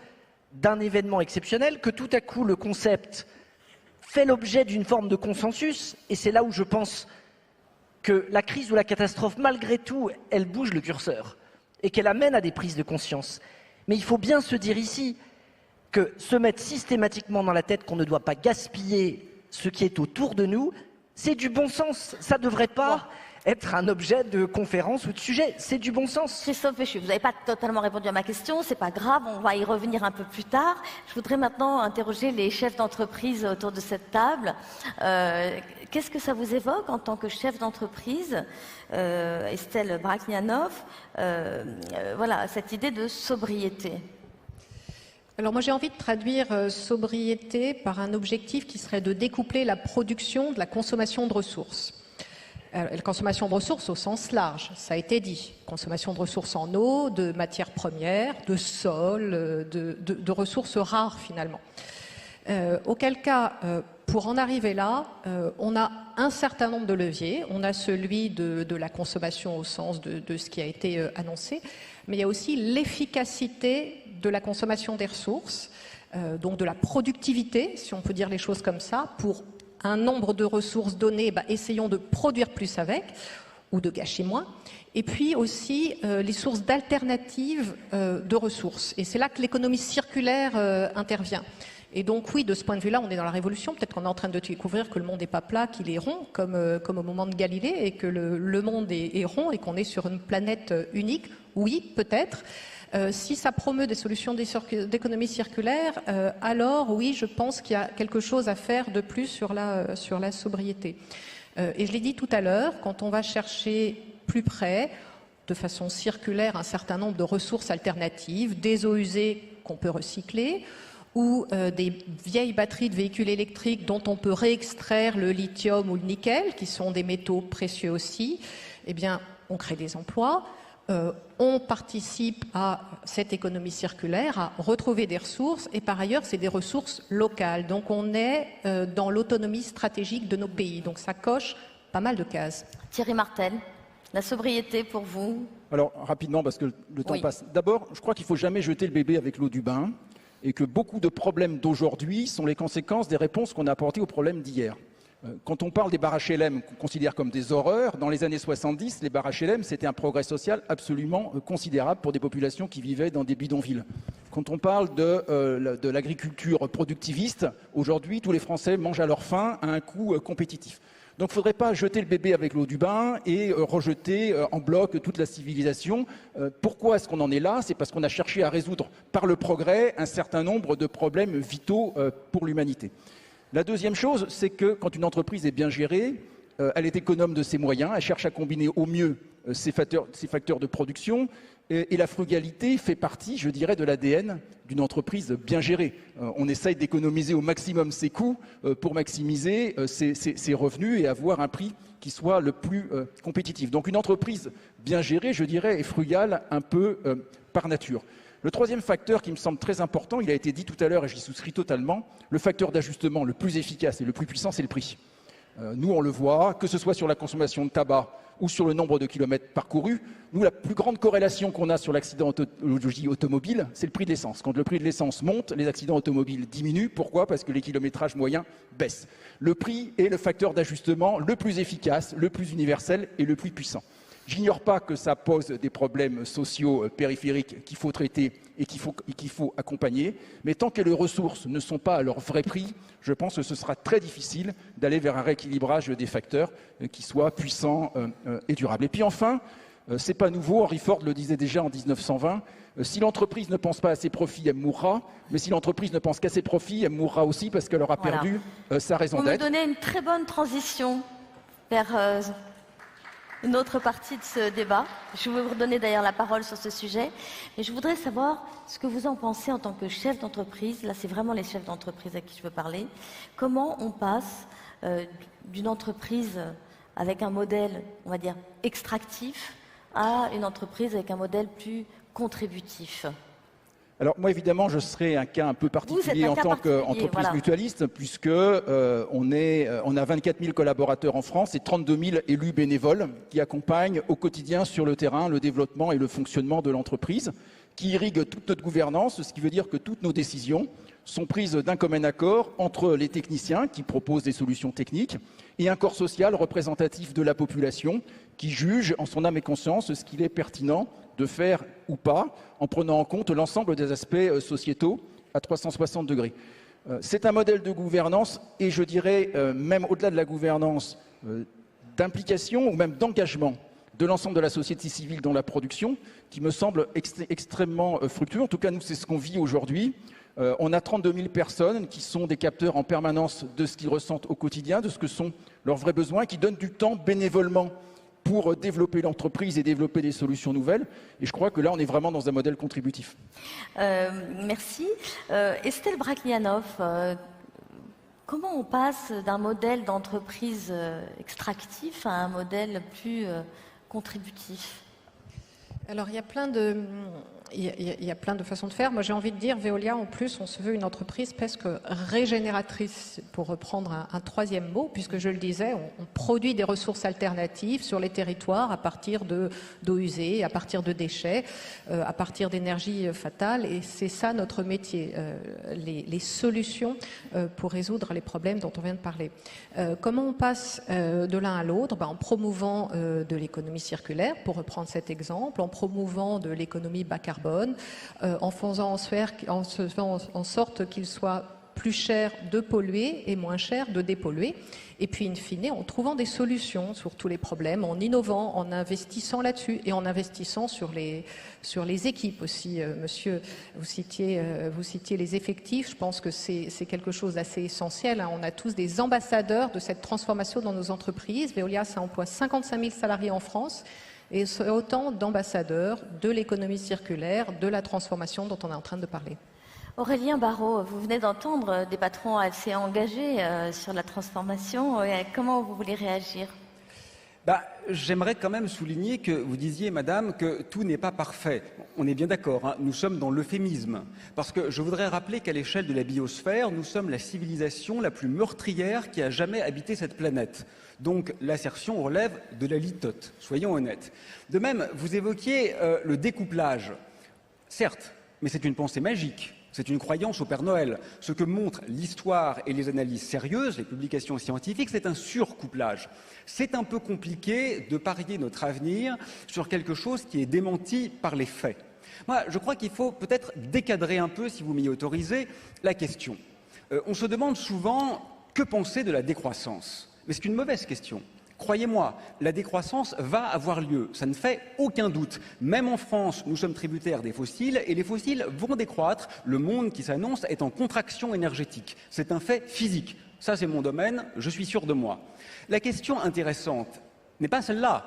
d'un événement exceptionnel que tout à coup le concept fait l'objet d'une forme de consensus, et c'est là où je pense que la crise ou la catastrophe, malgré tout, elle bouge le curseur et qu'elle amène à des prises de conscience. Mais il faut bien se dire ici que se mettre systématiquement dans la tête qu'on ne doit pas gaspiller ce qui est autour de nous, c'est du bon sens. Ça ne devrait pas être un objet de conférence ou de sujet. C'est du bon sens. Christophe Béchu, vous n'avez pas totalement répondu à ma question, c'est pas grave, on va y revenir un peu plus tard. Je voudrais maintenant interroger les chefs d'entreprise autour de cette table. Qu'est-ce que ça vous évoque en tant que chef d'entreprise, Estelle Braknianov, voilà, cette idée de sobriété? Alors moi j'ai envie de traduire sobriété par un objectif qui serait de découpler la production de la consommation de ressources. La consommation de ressources au sens large, ça a été dit. Consommation de ressources en eau, de matières premières, de sol, de ressources rares finalement. Auquel cas, pour en arriver là, on a un certain nombre de leviers. On a celui de la consommation au sens de ce qui a été annoncé, mais il y a aussi l'efficacité de la consommation des ressources, donc de la productivité, si on peut dire les choses comme ça, pour un nombre de ressources données, essayons de produire plus avec, ou de gâcher moins. Et puis aussi les sources d'alternatives de ressources. Et c'est là que l'économie circulaire intervient. Et donc oui, de ce point de vue-là, on est dans la révolution. Peut-être qu'on est en train de découvrir que le monde n'est pas plat, qu'il est rond, comme au moment de Galilée, et que le monde est rond et qu'on est sur une planète unique. Oui, peut-être. Si ça promeut des solutions d'économie circulaire, alors oui, je pense qu'il y a quelque chose à faire de plus sur la sobriété. Et je l'ai dit tout à l'heure, quand on va chercher plus près, de façon circulaire, un certain nombre de ressources alternatives, des eaux usées qu'on peut recycler, ou des vieilles batteries de véhicules électriques dont on peut réextraire le lithium ou le nickel, qui sont des métaux précieux aussi, eh bien, on crée des emplois. On participe à cette économie circulaire, à retrouver des ressources, et par ailleurs, c'est des ressources locales. Donc on est dans l'autonomie stratégique de nos pays. Donc ça coche pas mal de cases. Thierry Martel, la sobriété pour vous? Alors, rapidement, parce que le temps passe. D'abord, je crois qu'il ne faut jamais jeter le bébé avec l'eau du bain, et que beaucoup de problèmes d'aujourd'hui sont les conséquences des réponses qu'on a apportées aux problèmes d'hier. Quand on parle des bars HLM qu'on considère comme des horreurs, dans les années 70, les bars HLM, c'était un progrès social absolument considérable pour des populations qui vivaient dans des bidonvilles. Quand on parle de l'agriculture productiviste, aujourd'hui, tous les Français mangent à leur faim à un coût compétitif. Donc il ne faudrait pas jeter le bébé avec l'eau du bain et rejeter en bloc toute la civilisation. Pourquoi est-ce qu'on en est là? C'est parce qu'on a cherché à résoudre par le progrès un certain nombre de problèmes vitaux pour l'humanité. La deuxième chose, c'est que quand une entreprise est bien gérée, elle est économe de ses moyens, elle cherche à combiner au mieux ses facteurs de production, et la frugalité fait partie, je dirais, de l'ADN d'une entreprise bien gérée. On essaye d'économiser au maximum ses coûts pour maximiser ses revenus et avoir un prix qui soit le plus compétitif. Donc une entreprise bien gérée, je dirais, est frugale un peu par nature. Le troisième facteur qui me semble très important, il a été dit tout à l'heure et j'y souscris totalement, le facteur d'ajustement le plus efficace et le plus puissant, c'est le prix. Nous, on le voit, que ce soit sur la consommation de tabac ou sur le nombre de kilomètres parcourus, nous, la plus grande corrélation qu'on a sur l'accidentologie automobile, c'est le prix de l'essence. Quand le prix de l'essence monte, les accidents automobiles diminuent. Pourquoi? Parce que les kilométrages moyens baissent. Le prix est le facteur d'ajustement le plus efficace, le plus universel et le plus puissant. J'ignore pas que ça pose des problèmes sociaux périphériques qu'il faut traiter et qu'il faut accompagner, mais tant que les ressources ne sont pas à leur vrai prix, je pense que ce sera très difficile d'aller vers un rééquilibrage des facteurs qui soit puissant et durable. Et puis enfin, c'est pas nouveau, Henry Ford le disait déjà en 1920, si l'entreprise ne pense pas à ses profits, elle mourra, mais si l'entreprise ne pense qu'à ses profits, elle mourra aussi parce qu'elle aura perdu sa raison d'être. Vous me donnez une très bonne transition vers une autre partie de ce débat. Je vais vous redonner d'ailleurs la parole sur ce sujet. Mais je voudrais savoir ce que vous en pensez en tant que chef d'entreprise. Là, c'est vraiment les chefs d'entreprise à qui je veux parler. Comment on passe d'une entreprise avec un modèle, on va dire, extractif à une entreprise avec un modèle plus contributif? Alors moi évidemment je serai un cas un peu particulier en tant qu'entreprise mutualiste puisque on a 24 000 collaborateurs en France et 32 000 élus bénévoles qui accompagnent au quotidien sur le terrain le développement et le fonctionnement de l'entreprise, qui irriguent toute notre gouvernance, ce qui veut dire que toutes nos décisions sont prises d'un commun accord entre les techniciens qui proposent des solutions techniques et un corps social représentatif de la population qui juge en son âme et conscience ce qu'il est pertinent de faire ou pas, en prenant en compte l'ensemble des aspects sociétaux à 360 degrés. C'est un modèle de gouvernance et je dirais même au-delà de la gouvernance, d'implication ou même d'engagement de l'ensemble de la société civile dans la production qui me semble extrêmement fructueux. En tout cas, nous, c'est ce qu'on vit aujourd'hui. On a 32 000 personnes qui sont des capteurs en permanence de ce qu'ils ressentent au quotidien, de ce que sont leurs vrais besoins, qui donnent du temps bénévolement pour développer l'entreprise et développer des solutions nouvelles. Et je crois que là, on est vraiment dans un modèle contributif. Merci. Estelle Brachlianoff, comment on passe d'un modèle d'entreprise extractif à un modèle plus contributif? Alors, il y a plein de façons de faire. Moi, j'ai envie de dire, Veolia, en plus, on se veut une entreprise presque régénératrice, pour reprendre un troisième mot, puisque je le disais, on produit des ressources alternatives sur les territoires à partir d'eau usée, à partir de déchets, à partir d'énergie fatale, et c'est ça notre métier, les solutions pour résoudre les problèmes dont on vient de parler. Comment on passe de l'un à l'autre? En promouvant de l'économie circulaire, pour reprendre cet exemple, en promouvant de l'économie bas carbone, en faisant en sorte qu'il soit plus cher de polluer et moins cher de dépolluer. Et puis, in fine, en trouvant des solutions sur tous les problèmes, en innovant, en investissant là-dessus et en investissant sur les équipes aussi. Monsieur, vous citiez les effectifs. Je pense que c'est quelque chose d'assez essentiel. On a tous des ambassadeurs de cette transformation dans nos entreprises. Veolia, ça emploie 55 000 salariés en France. Et c'est autant d'ambassadeurs de l'économie circulaire, de la transformation dont on est en train de parler. Aurélien Barraud, vous venez d'entendre des patrons assez engagés sur la transformation. Comment vous voulez réagir? J'aimerais quand même souligner que vous disiez, madame, que tout n'est pas parfait. On est bien d'accord, hein, nous sommes dans l'euphémisme. Parce que je voudrais rappeler qu'à l'échelle de la biosphère, nous sommes la civilisation la plus meurtrière qui a jamais habité cette planète. Donc l'assertion relève de la litote, soyons honnêtes. De même, vous évoquiez le découplage. Certes, mais c'est une pensée magique. C'est une croyance au Père Noël. Ce que montrent l'histoire et les analyses sérieuses, les publications scientifiques, c'est un surcouplage. C'est un peu compliqué de parier notre avenir sur quelque chose qui est démenti par les faits. Moi, je crois qu'il faut peut-être décadrer un peu, si vous m'y autorisez, la question. On se demande souvent que penser de la décroissance. Mais c'est une mauvaise question. Croyez-moi, la décroissance va avoir lieu, ça ne fait aucun doute. Même en France, nous sommes tributaires des fossiles et les fossiles vont décroître. Le monde qui s'annonce est en contraction énergétique. C'est un fait physique. Ça, c'est mon domaine, je suis sûr de moi. La question intéressante n'est pas celle-là.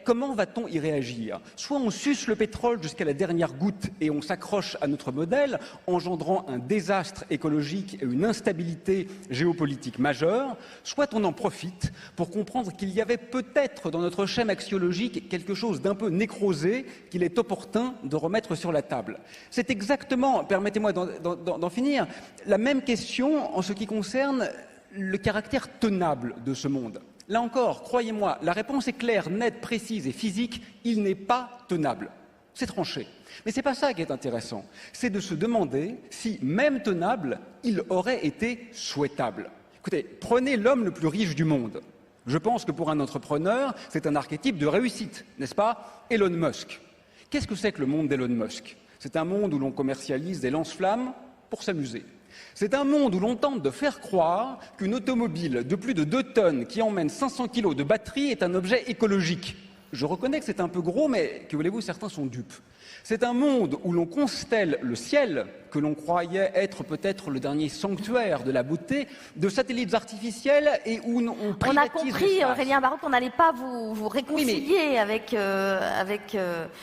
Comment va-t-on y réagir? Soit on suce le pétrole jusqu'à la dernière goutte et on s'accroche à notre modèle, engendrant un désastre écologique et une instabilité géopolitique majeure, soit on en profite pour comprendre qu'il y avait peut-être dans notre schème axiologique quelque chose d'un peu nécrosé qu'il est opportun de remettre sur la table. C'est exactement, permettez-moi d'en finir, la même question en ce qui concerne le caractère tenable de ce monde. Là encore, croyez-moi, la réponse est claire, nette, précise et physique, il n'est pas tenable. C'est tranché. Mais ce n'est pas ça qui est intéressant. C'est de se demander si, même tenable, il aurait été souhaitable. Écoutez, prenez l'homme le plus riche du monde. Je pense que pour un entrepreneur, c'est un archétype de réussite, n'est-ce pas? Elon Musk. Qu'est-ce que c'est que le monde d'Elon Musk? C'est un monde où l'on commercialise des lance-flammes pour s'amuser. C'est un monde où l'on tente de faire croire qu'une automobile de plus de 2 tonnes qui emmène 500 kilos de batterie est un objet écologique. Je reconnais que c'est un peu gros, mais que voulez-vous, certains sont dupes. C'est un monde où l'on constelle le ciel, que l'on croyait être peut-être le dernier sanctuaire de la beauté, de satellites artificiels et où on privatise On a compris, l'espace. Aurélien Barraud, qu'on n'allait pas vous réconcilier avec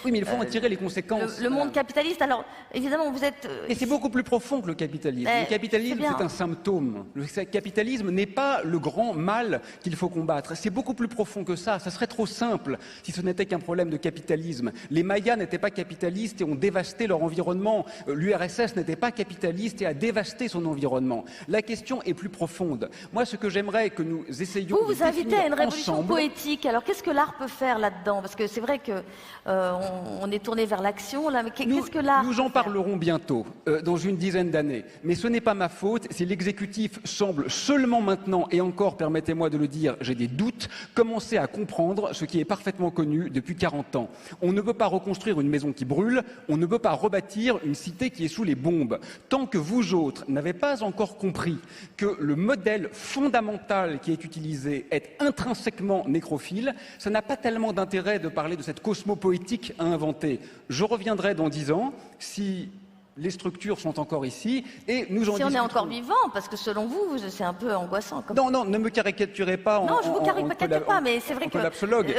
Oui, mais il faut en tirer les conséquences. le monde capitaliste. Alors, évidemment, vous êtes... Et c'est beaucoup plus profond que le capitalisme. Le capitalisme, c'est un symptôme. Le capitalisme n'est pas le grand mal qu'il faut combattre. C'est beaucoup plus profond que ça. Ça serait trop simple si ce n'était qu'un problème de capitalisme. Les Mayas n'étaient pas capitalistes et ont dévasté leur environnement. L'URSS n'était pas capitaliste et a dévasté son environnement. La question est plus profonde. Moi, ce que j'aimerais que nous essayions de Vous invitez à une révolution ensemble, poétique. Alors, qu'est-ce que l'art peut faire là-dedans? Parce que c'est vrai que on est tourné vers l'action, là, mais qu'est-ce que l'art Nous en peut faire? parlerons bientôt, dans une dizaine d'années. Mais ce n'est pas ma faute si l'exécutif semble seulement maintenant, et encore, permettez-moi de le dire, j'ai des doutes, commencer à comprendre ce qui est parfaitement connu depuis 40 ans. On ne peut pas reconstruire une maison qui brûle, on ne peut pas rebâtir une cité qui est sous les bombes. Tant que vous autres n'avez pas encore compris que le modèle fondamental qui est utilisé est intrinsèquement nécrophile, ça n'a pas tellement d'intérêt de parler de cette cosmopoétique à inventer. Je reviendrai dans 10 ans si les structures sont encore ici et nous en Si on est discuterons. encore vivant, parce que selon vous, c'est un peu angoissant. Comme... Non, ne me caricaturez pas Non, je vous caricature pas, mais c'est vrai que... collapsologue.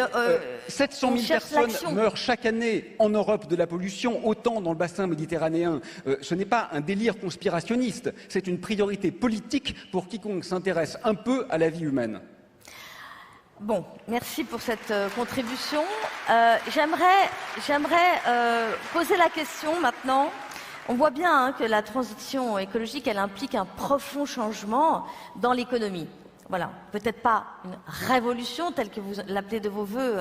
700 000 on cherche personnes l'action. meurent chaque année en Europe de la pollution, autant dans le bassin méditerranéen. Ce n'est pas un délire conspirationniste, c'est une priorité politique pour quiconque s'intéresse un peu à la vie humaine. Bon, merci pour cette contribution. J'aimerais poser la question maintenant. On voit bien que la transition écologique, elle implique un profond changement dans l'économie. Voilà, peut-être pas une révolution telle que vous l'appelez de vos voeux,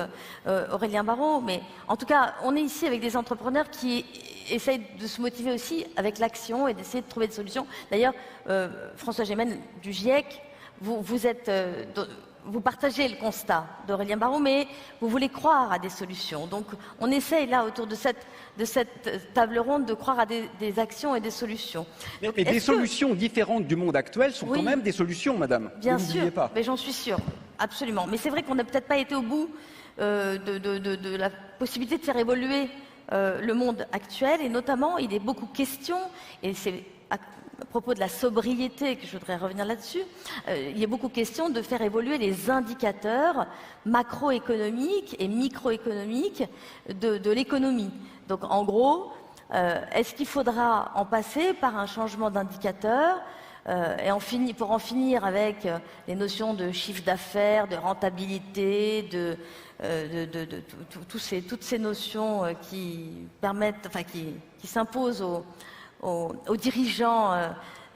Aurélien Barraud, mais en tout cas, on est ici avec des entrepreneurs qui essayent de se motiver aussi avec l'action et d'essayer de trouver des solutions. D'ailleurs, François Gémen du GIEC, vous partagez le constat d'Aurélien Barraud, mais vous voulez croire à des solutions. Donc, on essaye là, autour de cette table ronde, de croire à des actions et des solutions. Mais des solutions différentes du monde actuel sont quand même des solutions, madame. Bien N'oubliez sûr, pas. mais j'en suis sûre, absolument. Mais c'est vrai qu'on n'a peut-être pas été au bout de la possibilité de faire évoluer le monde actuel, et notamment, il est beaucoup question, et c'est à propos de la sobriété, que je voudrais revenir là-dessus, il y a beaucoup question de faire évoluer les indicateurs macroéconomiques et microéconomiques de l'économie. Donc en gros, est-ce qu'il faudra en passer par un changement d'indicateur pour en finir avec les notions de chiffre d'affaires, de rentabilité, toutes ces notions qui permettent, qui s'imposent aux dirigeants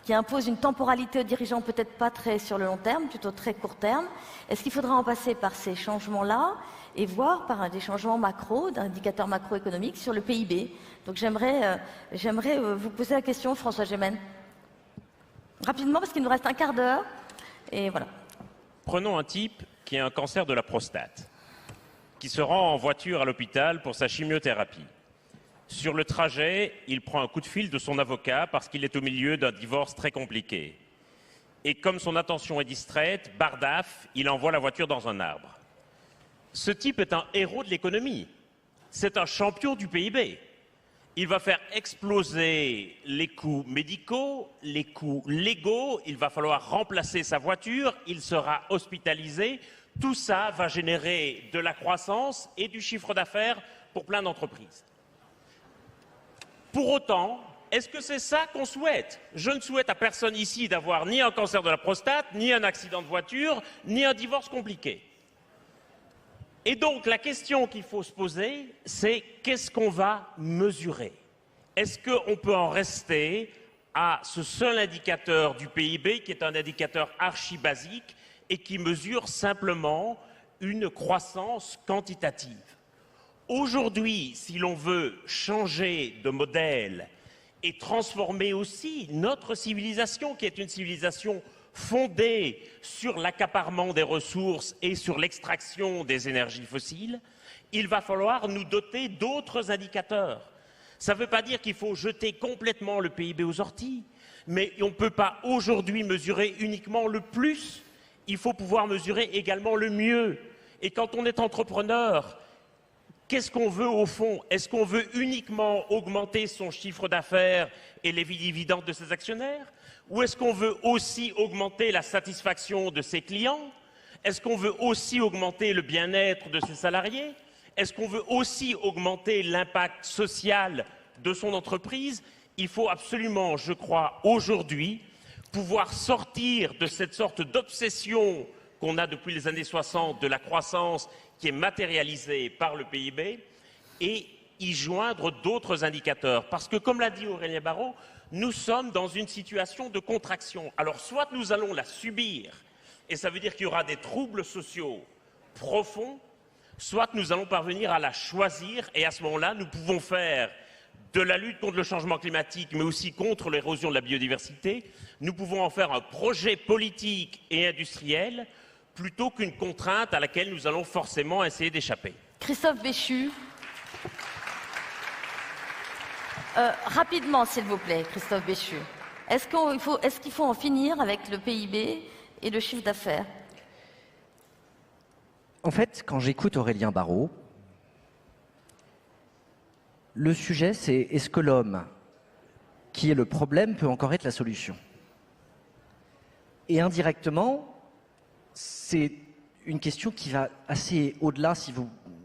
qui impose une temporalité aux dirigeants peut-être pas très sur le long terme, plutôt très court terme. Est-ce qu'il faudra en passer par ces changements-là et voir par des changements macro, d'indicateurs macroéconomiques sur le PIB? Donc j'aimerais vous poser la question, François Gémen. Rapidement, parce qu'il nous reste un quart d'heure. Et voilà. Prenons un type qui a un cancer de la prostate, qui se rend en voiture à l'hôpital pour sa chimiothérapie. Sur le trajet, il prend un coup de fil de son avocat parce qu'il est au milieu d'un divorce très compliqué. Et comme son attention est distraite, bardaf, il envoie la voiture dans un arbre. Ce type est un héros de l'économie. C'est un champion du PIB. Il va faire exploser les coûts médicaux, les coûts légaux, il va falloir remplacer sa voiture, il sera hospitalisé. Tout ça va générer de la croissance et du chiffre d'affaires pour plein d'entreprises. Pour autant, est-ce que c'est ça qu'on souhaite? Je ne souhaite à personne ici d'avoir ni un cancer de la prostate, ni un accident de voiture, ni un divorce compliqué. Et donc, la question qu'il faut se poser, c'est qu'est-ce qu'on va mesurer? Est-ce qu'on peut en rester à ce seul indicateur du PIB, qui est un indicateur archi-basique et qui mesure simplement une croissance quantitative? Aujourd'hui, si l'on veut changer de modèle et transformer aussi notre civilisation, qui est une civilisation fondée sur l'accaparement des ressources et sur l'extraction des énergies fossiles, il va falloir nous doter d'autres indicateurs. Ça ne veut pas dire qu'il faut jeter complètement le PIB aux orties, mais on ne peut pas aujourd'hui mesurer uniquement le plus, il faut pouvoir mesurer également le mieux. Et quand on est entrepreneur, qu'est-ce qu'on veut au fond? Est-ce qu'on veut uniquement augmenter son chiffre d'affaires et les dividendes de ses actionnaires? Ou est-ce qu'on veut aussi augmenter la satisfaction de ses clients? Est-ce qu'on veut aussi augmenter le bien-être de ses salariés? Est-ce qu'on veut aussi augmenter l'impact social de son entreprise? Il faut absolument, je crois, aujourd'hui, pouvoir sortir de cette sorte d'obsession qu'on a depuis les années 60 de la croissance qui est matérialisée par le PIB et y joindre d'autres indicateurs. Parce que, comme l'a dit Aurélien Barraud, nous sommes dans une situation de contraction. Alors, soit nous allons la subir, et ça veut dire qu'il y aura des troubles sociaux profonds, soit nous allons parvenir à la choisir, et à ce moment-là, nous pouvons faire de la lutte contre le changement climatique, mais aussi contre l'érosion de la biodiversité, nous pouvons en faire un projet politique et industriel, plutôt qu'une contrainte à laquelle nous allons forcément essayer d'échapper. Christophe Béchu. Rapidement, s'il vous plaît, Christophe Béchu. Est-ce qu'il faut en finir avec le PIB et le chiffre d'affaires? En fait, quand j'écoute Aurélien Barraud, le sujet, c'est est-ce que l'homme, qui est le problème, peut encore être la solution? Et indirectement, c'est une question qui va assez au-delà, si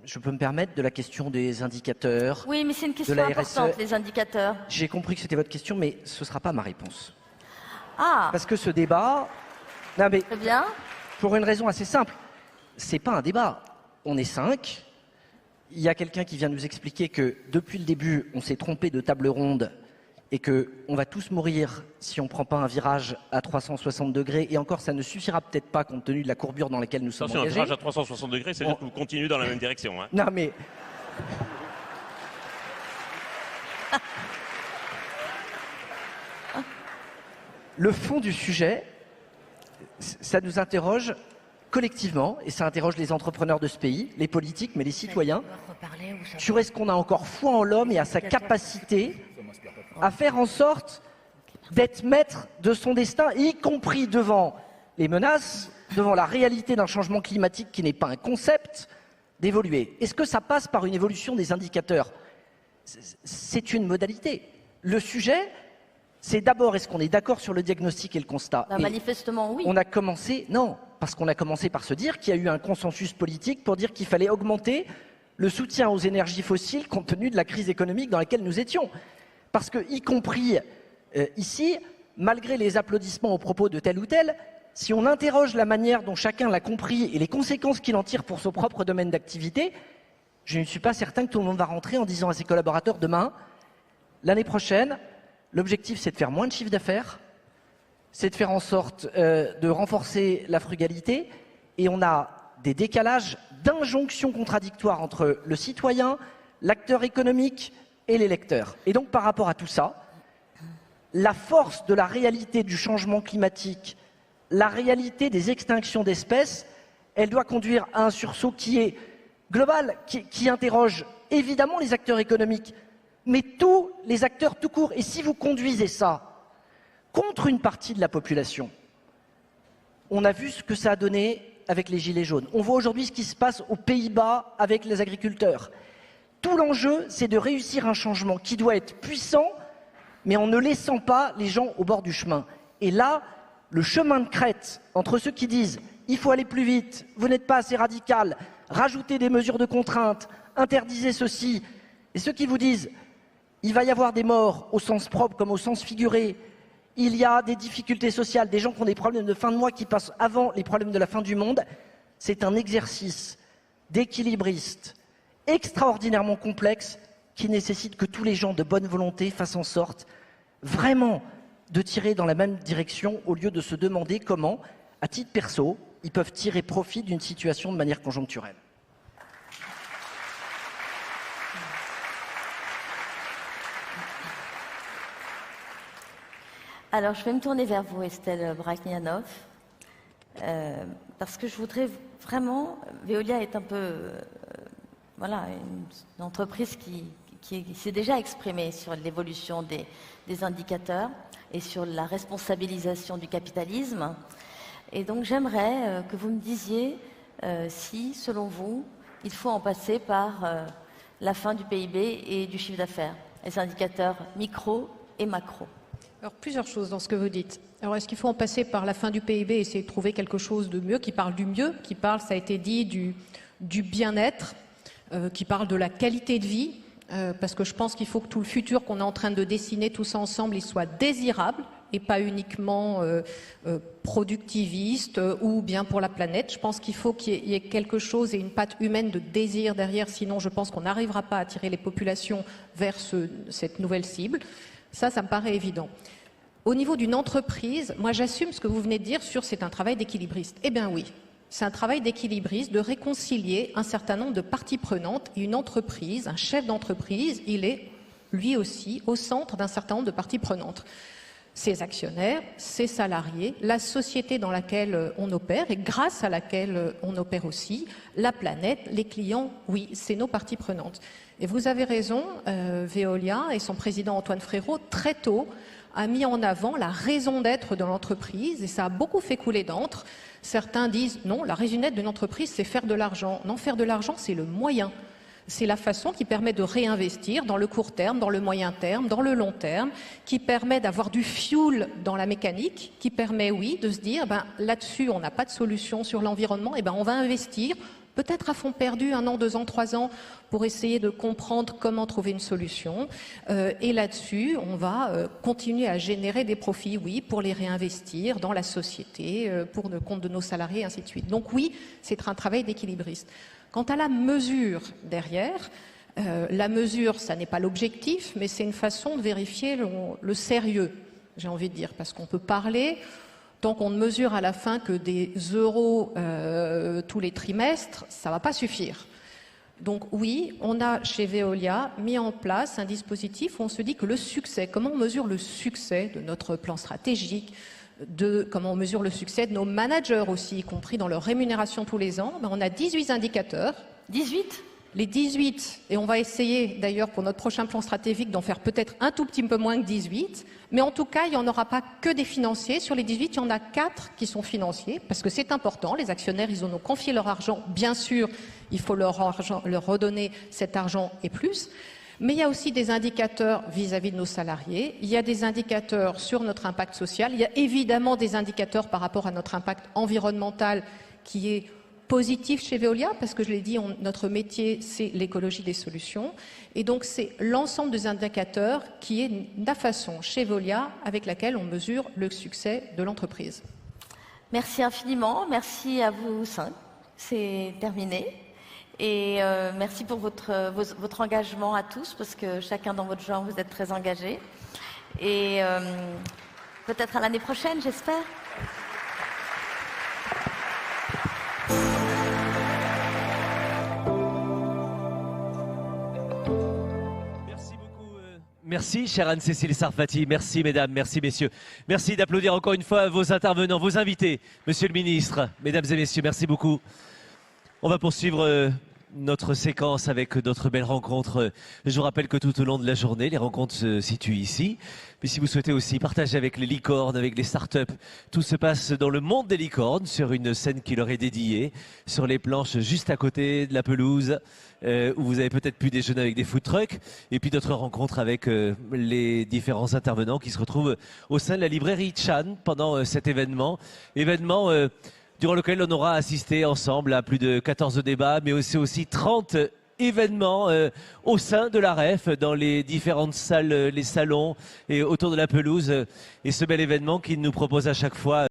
je peux me permettre, de la question des indicateurs. Oui, mais c'est une question importante, les indicateurs. J'ai compris que c'était votre question, mais ce ne sera pas ma réponse. Ah. Parce que ce débat... Non, mais très bien. Pour une raison assez simple. C'est pas un débat. On est 5. Il y a quelqu'un qui vient nous expliquer que depuis le début, on s'est trompé de table ronde et qu'on va tous mourir si on ne prend pas un virage à 360 degrés. Et encore, ça ne suffira peut-être pas compte tenu de la courbure dans laquelle nous sommes engagés. Un virage à 360 degrés, c'est-à-dire que vous continuez dans la même direction. Hein. Non, mais... Le fond du sujet, ça nous interroge collectivement, et ça interroge les entrepreneurs de ce pays, les politiques, mais les citoyens, sur est-ce qu'on a encore foi en l'homme et à sa capacité à faire en sorte d'être maître de son destin, y compris devant les menaces, devant la réalité d'un changement climatique qui n'est pas un concept, d'évoluer. Est-ce que ça passe par une évolution des indicateurs? C'est une modalité. Le sujet, c'est d'abord, est-ce qu'on est d'accord sur le diagnostic et le constat? Manifestement, oui. On a commencé, non, parce qu'on a commencé par se dire qu'il y a eu un consensus politique pour dire qu'il fallait augmenter le soutien aux énergies fossiles compte tenu de la crise économique dans laquelle nous étions. Parce que, y compris ici, malgré les applaudissements aux propos de tel ou tel, si on interroge la manière dont chacun l'a compris et les conséquences qu'il en tire pour son propre domaine d'activité, je ne suis pas certain que tout le monde va rentrer en disant à ses collaborateurs demain, l'année prochaine, l'objectif c'est de faire moins de chiffre d'affaires, c'est de faire en sorte de renforcer la frugalité, et on a des décalages d'injonctions contradictoires entre le citoyen, l'acteur économique et l'électeur. Et donc par rapport à tout ça, la force de la réalité du changement climatique, la réalité des extinctions d'espèces, elle doit conduire à un sursaut qui est global, qui interroge évidemment les acteurs économiques, mais tous les acteurs tout court. Et si vous conduisez ça contre une partie de la population, on a vu ce que ça a donné avec les Gilets jaunes. On voit aujourd'hui ce qui se passe aux Pays-Bas avec les agriculteurs. Tout l'enjeu, c'est de réussir un changement qui doit être puissant, mais en ne laissant pas les gens au bord du chemin. Et là, le chemin de crête entre ceux qui disent « il faut aller plus vite, vous n'êtes pas assez radical, rajoutez des mesures de contrainte, interdisez ceci », et ceux qui vous disent « il va y avoir des morts au sens propre comme au sens figuré, il y a des difficultés sociales, des gens qui ont des problèmes de fin de mois qui passent avant les problèmes de la fin du monde », c'est un exercice d'équilibriste extraordinairement complexe qui nécessite que tous les gens de bonne volonté fassent en sorte vraiment de tirer dans la même direction au lieu de se demander comment, à titre perso, ils peuvent tirer profit d'une situation de manière conjoncturelle. Alors, je vais me tourner vers vous, Estelle Brachnianoff, parce que je voudrais vraiment... Veolia est un peu... voilà, une entreprise qui s'est déjà exprimée sur l'évolution des indicateurs et sur la responsabilisation du capitalisme. Et donc, j'aimerais que vous me disiez si, selon vous, il faut en passer par la fin du PIB et du chiffre d'affaires, les indicateurs micro et macro. Alors, plusieurs choses dans ce que vous dites. Alors, est-ce qu'il faut en passer par la fin du PIB et essayer de trouver quelque chose de mieux, qui parle du mieux, qui parle, ça a été dit, du bien-être, qui parle de la qualité de vie, parce que je pense qu'il faut que tout le futur qu'on est en train de dessiner tous ensemble, il soit désirable et pas uniquement productiviste ou bien pour la planète. Je pense qu'il faut qu'il y ait quelque chose et une patte humaine de désir derrière, sinon je pense qu'on n'arrivera pas à attirer les populations vers cette nouvelle cible. Ça me paraît évident. Au niveau d'une entreprise, moi j'assume ce que vous venez de dire sur c'est un travail d'équilibriste. Eh bien oui, c'est un travail d'équilibriste de réconcilier un certain nombre de parties prenantes. Et une entreprise, un chef d'entreprise, il est lui aussi au centre d'un certain nombre de parties prenantes. Ses actionnaires, ses salariés, la société dans laquelle on opère et grâce à laquelle on opère aussi, la planète, les clients, oui, c'est nos parties prenantes. Et vous avez raison, Veolia et son président Antoine Frérot, très tôt, a mis en avant la raison d'être de l'entreprise et ça a beaucoup fait couler d'encre. Certains disent non, la raison d'être d'une entreprise, c'est faire de l'argent. Non, faire de l'argent, c'est le moyen. C'est la façon qui permet de réinvestir dans le court terme, dans le moyen terme, dans le long terme, qui permet d'avoir du fuel dans la mécanique, qui permet, oui, de se dire, là-dessus, on n'a pas de solution sur l'environnement, et on va investir, peut-être à fond perdu, 1 an, 2 ans, 3 ans, pour essayer de comprendre comment trouver une solution. Et là-dessus, on va continuer à générer des profits, oui, pour les réinvestir dans la société, pour le compte de nos salariés, et ainsi de suite. Donc oui, c'est un travail d'équilibriste. Quant à la mesure derrière, la mesure, ça n'est pas l'objectif, mais c'est une façon de vérifier le sérieux, j'ai envie de dire, parce qu'on peut parler, tant qu'on ne mesure à la fin que des euros tous les trimestres, ça ne va pas suffire. Donc oui, on a chez Veolia mis en place un dispositif où on se dit que le succès, comment on mesure le succès de notre plan stratégique, comment on mesure le succès de nos managers aussi, y compris dans leur rémunération tous les ans, on a 18 indicateurs. 18 ? Les 18, et on va essayer d'ailleurs pour notre prochain plan stratégique d'en faire peut-être un tout petit peu moins que 18, mais en tout cas, il n'y en aura pas que des financiers. Sur les 18, il y en a 4 qui sont financiers, parce que c'est important, les actionnaires, ils ont confié leur argent, bien sûr, il faut leur redonner cet argent et plus. Mais il y a aussi des indicateurs vis-à-vis de nos salariés, il y a des indicateurs sur notre impact social, il y a évidemment des indicateurs par rapport à notre impact environnemental qui est positif chez Veolia, parce que je l'ai dit, notre métier, c'est l'écologie des solutions. Et donc, c'est l'ensemble des indicateurs qui est la façon chez Veolia avec laquelle on mesure le succès de l'entreprise. Merci infiniment, merci à vous 5, c'est terminé. Et merci pour votre engagement à tous, parce que chacun dans votre genre, vous êtes très engagés. Et Peut-être à l'année prochaine, j'espère. Merci beaucoup. Merci, chère Anne-Cécile Sarfati. Merci, mesdames, merci, messieurs. Merci d'applaudir encore une fois vos intervenants, vos invités. Monsieur le ministre, mesdames et messieurs, merci beaucoup. On va poursuivre notre séquence avec d'autres belles rencontres. Je vous rappelle que tout au long de la journée, les rencontres se situent ici. Mais si vous souhaitez aussi partager avec les licornes, avec les startups, tout se passe dans le monde des licornes, sur une scène qui leur est dédiée, sur les planches juste à côté de la pelouse, où vous avez peut-être pu déjeuner avec des food trucks, et puis d'autres rencontres avec les différents intervenants qui se retrouvent au sein de la librairie Chan pendant cet événement. Durant lequel on aura assisté ensemble à plus de 14 débats, mais aussi 30 événements au sein de la REF, dans les différentes salles, les salons et autour de la pelouse. Et ce bel événement qui nous propose à chaque fois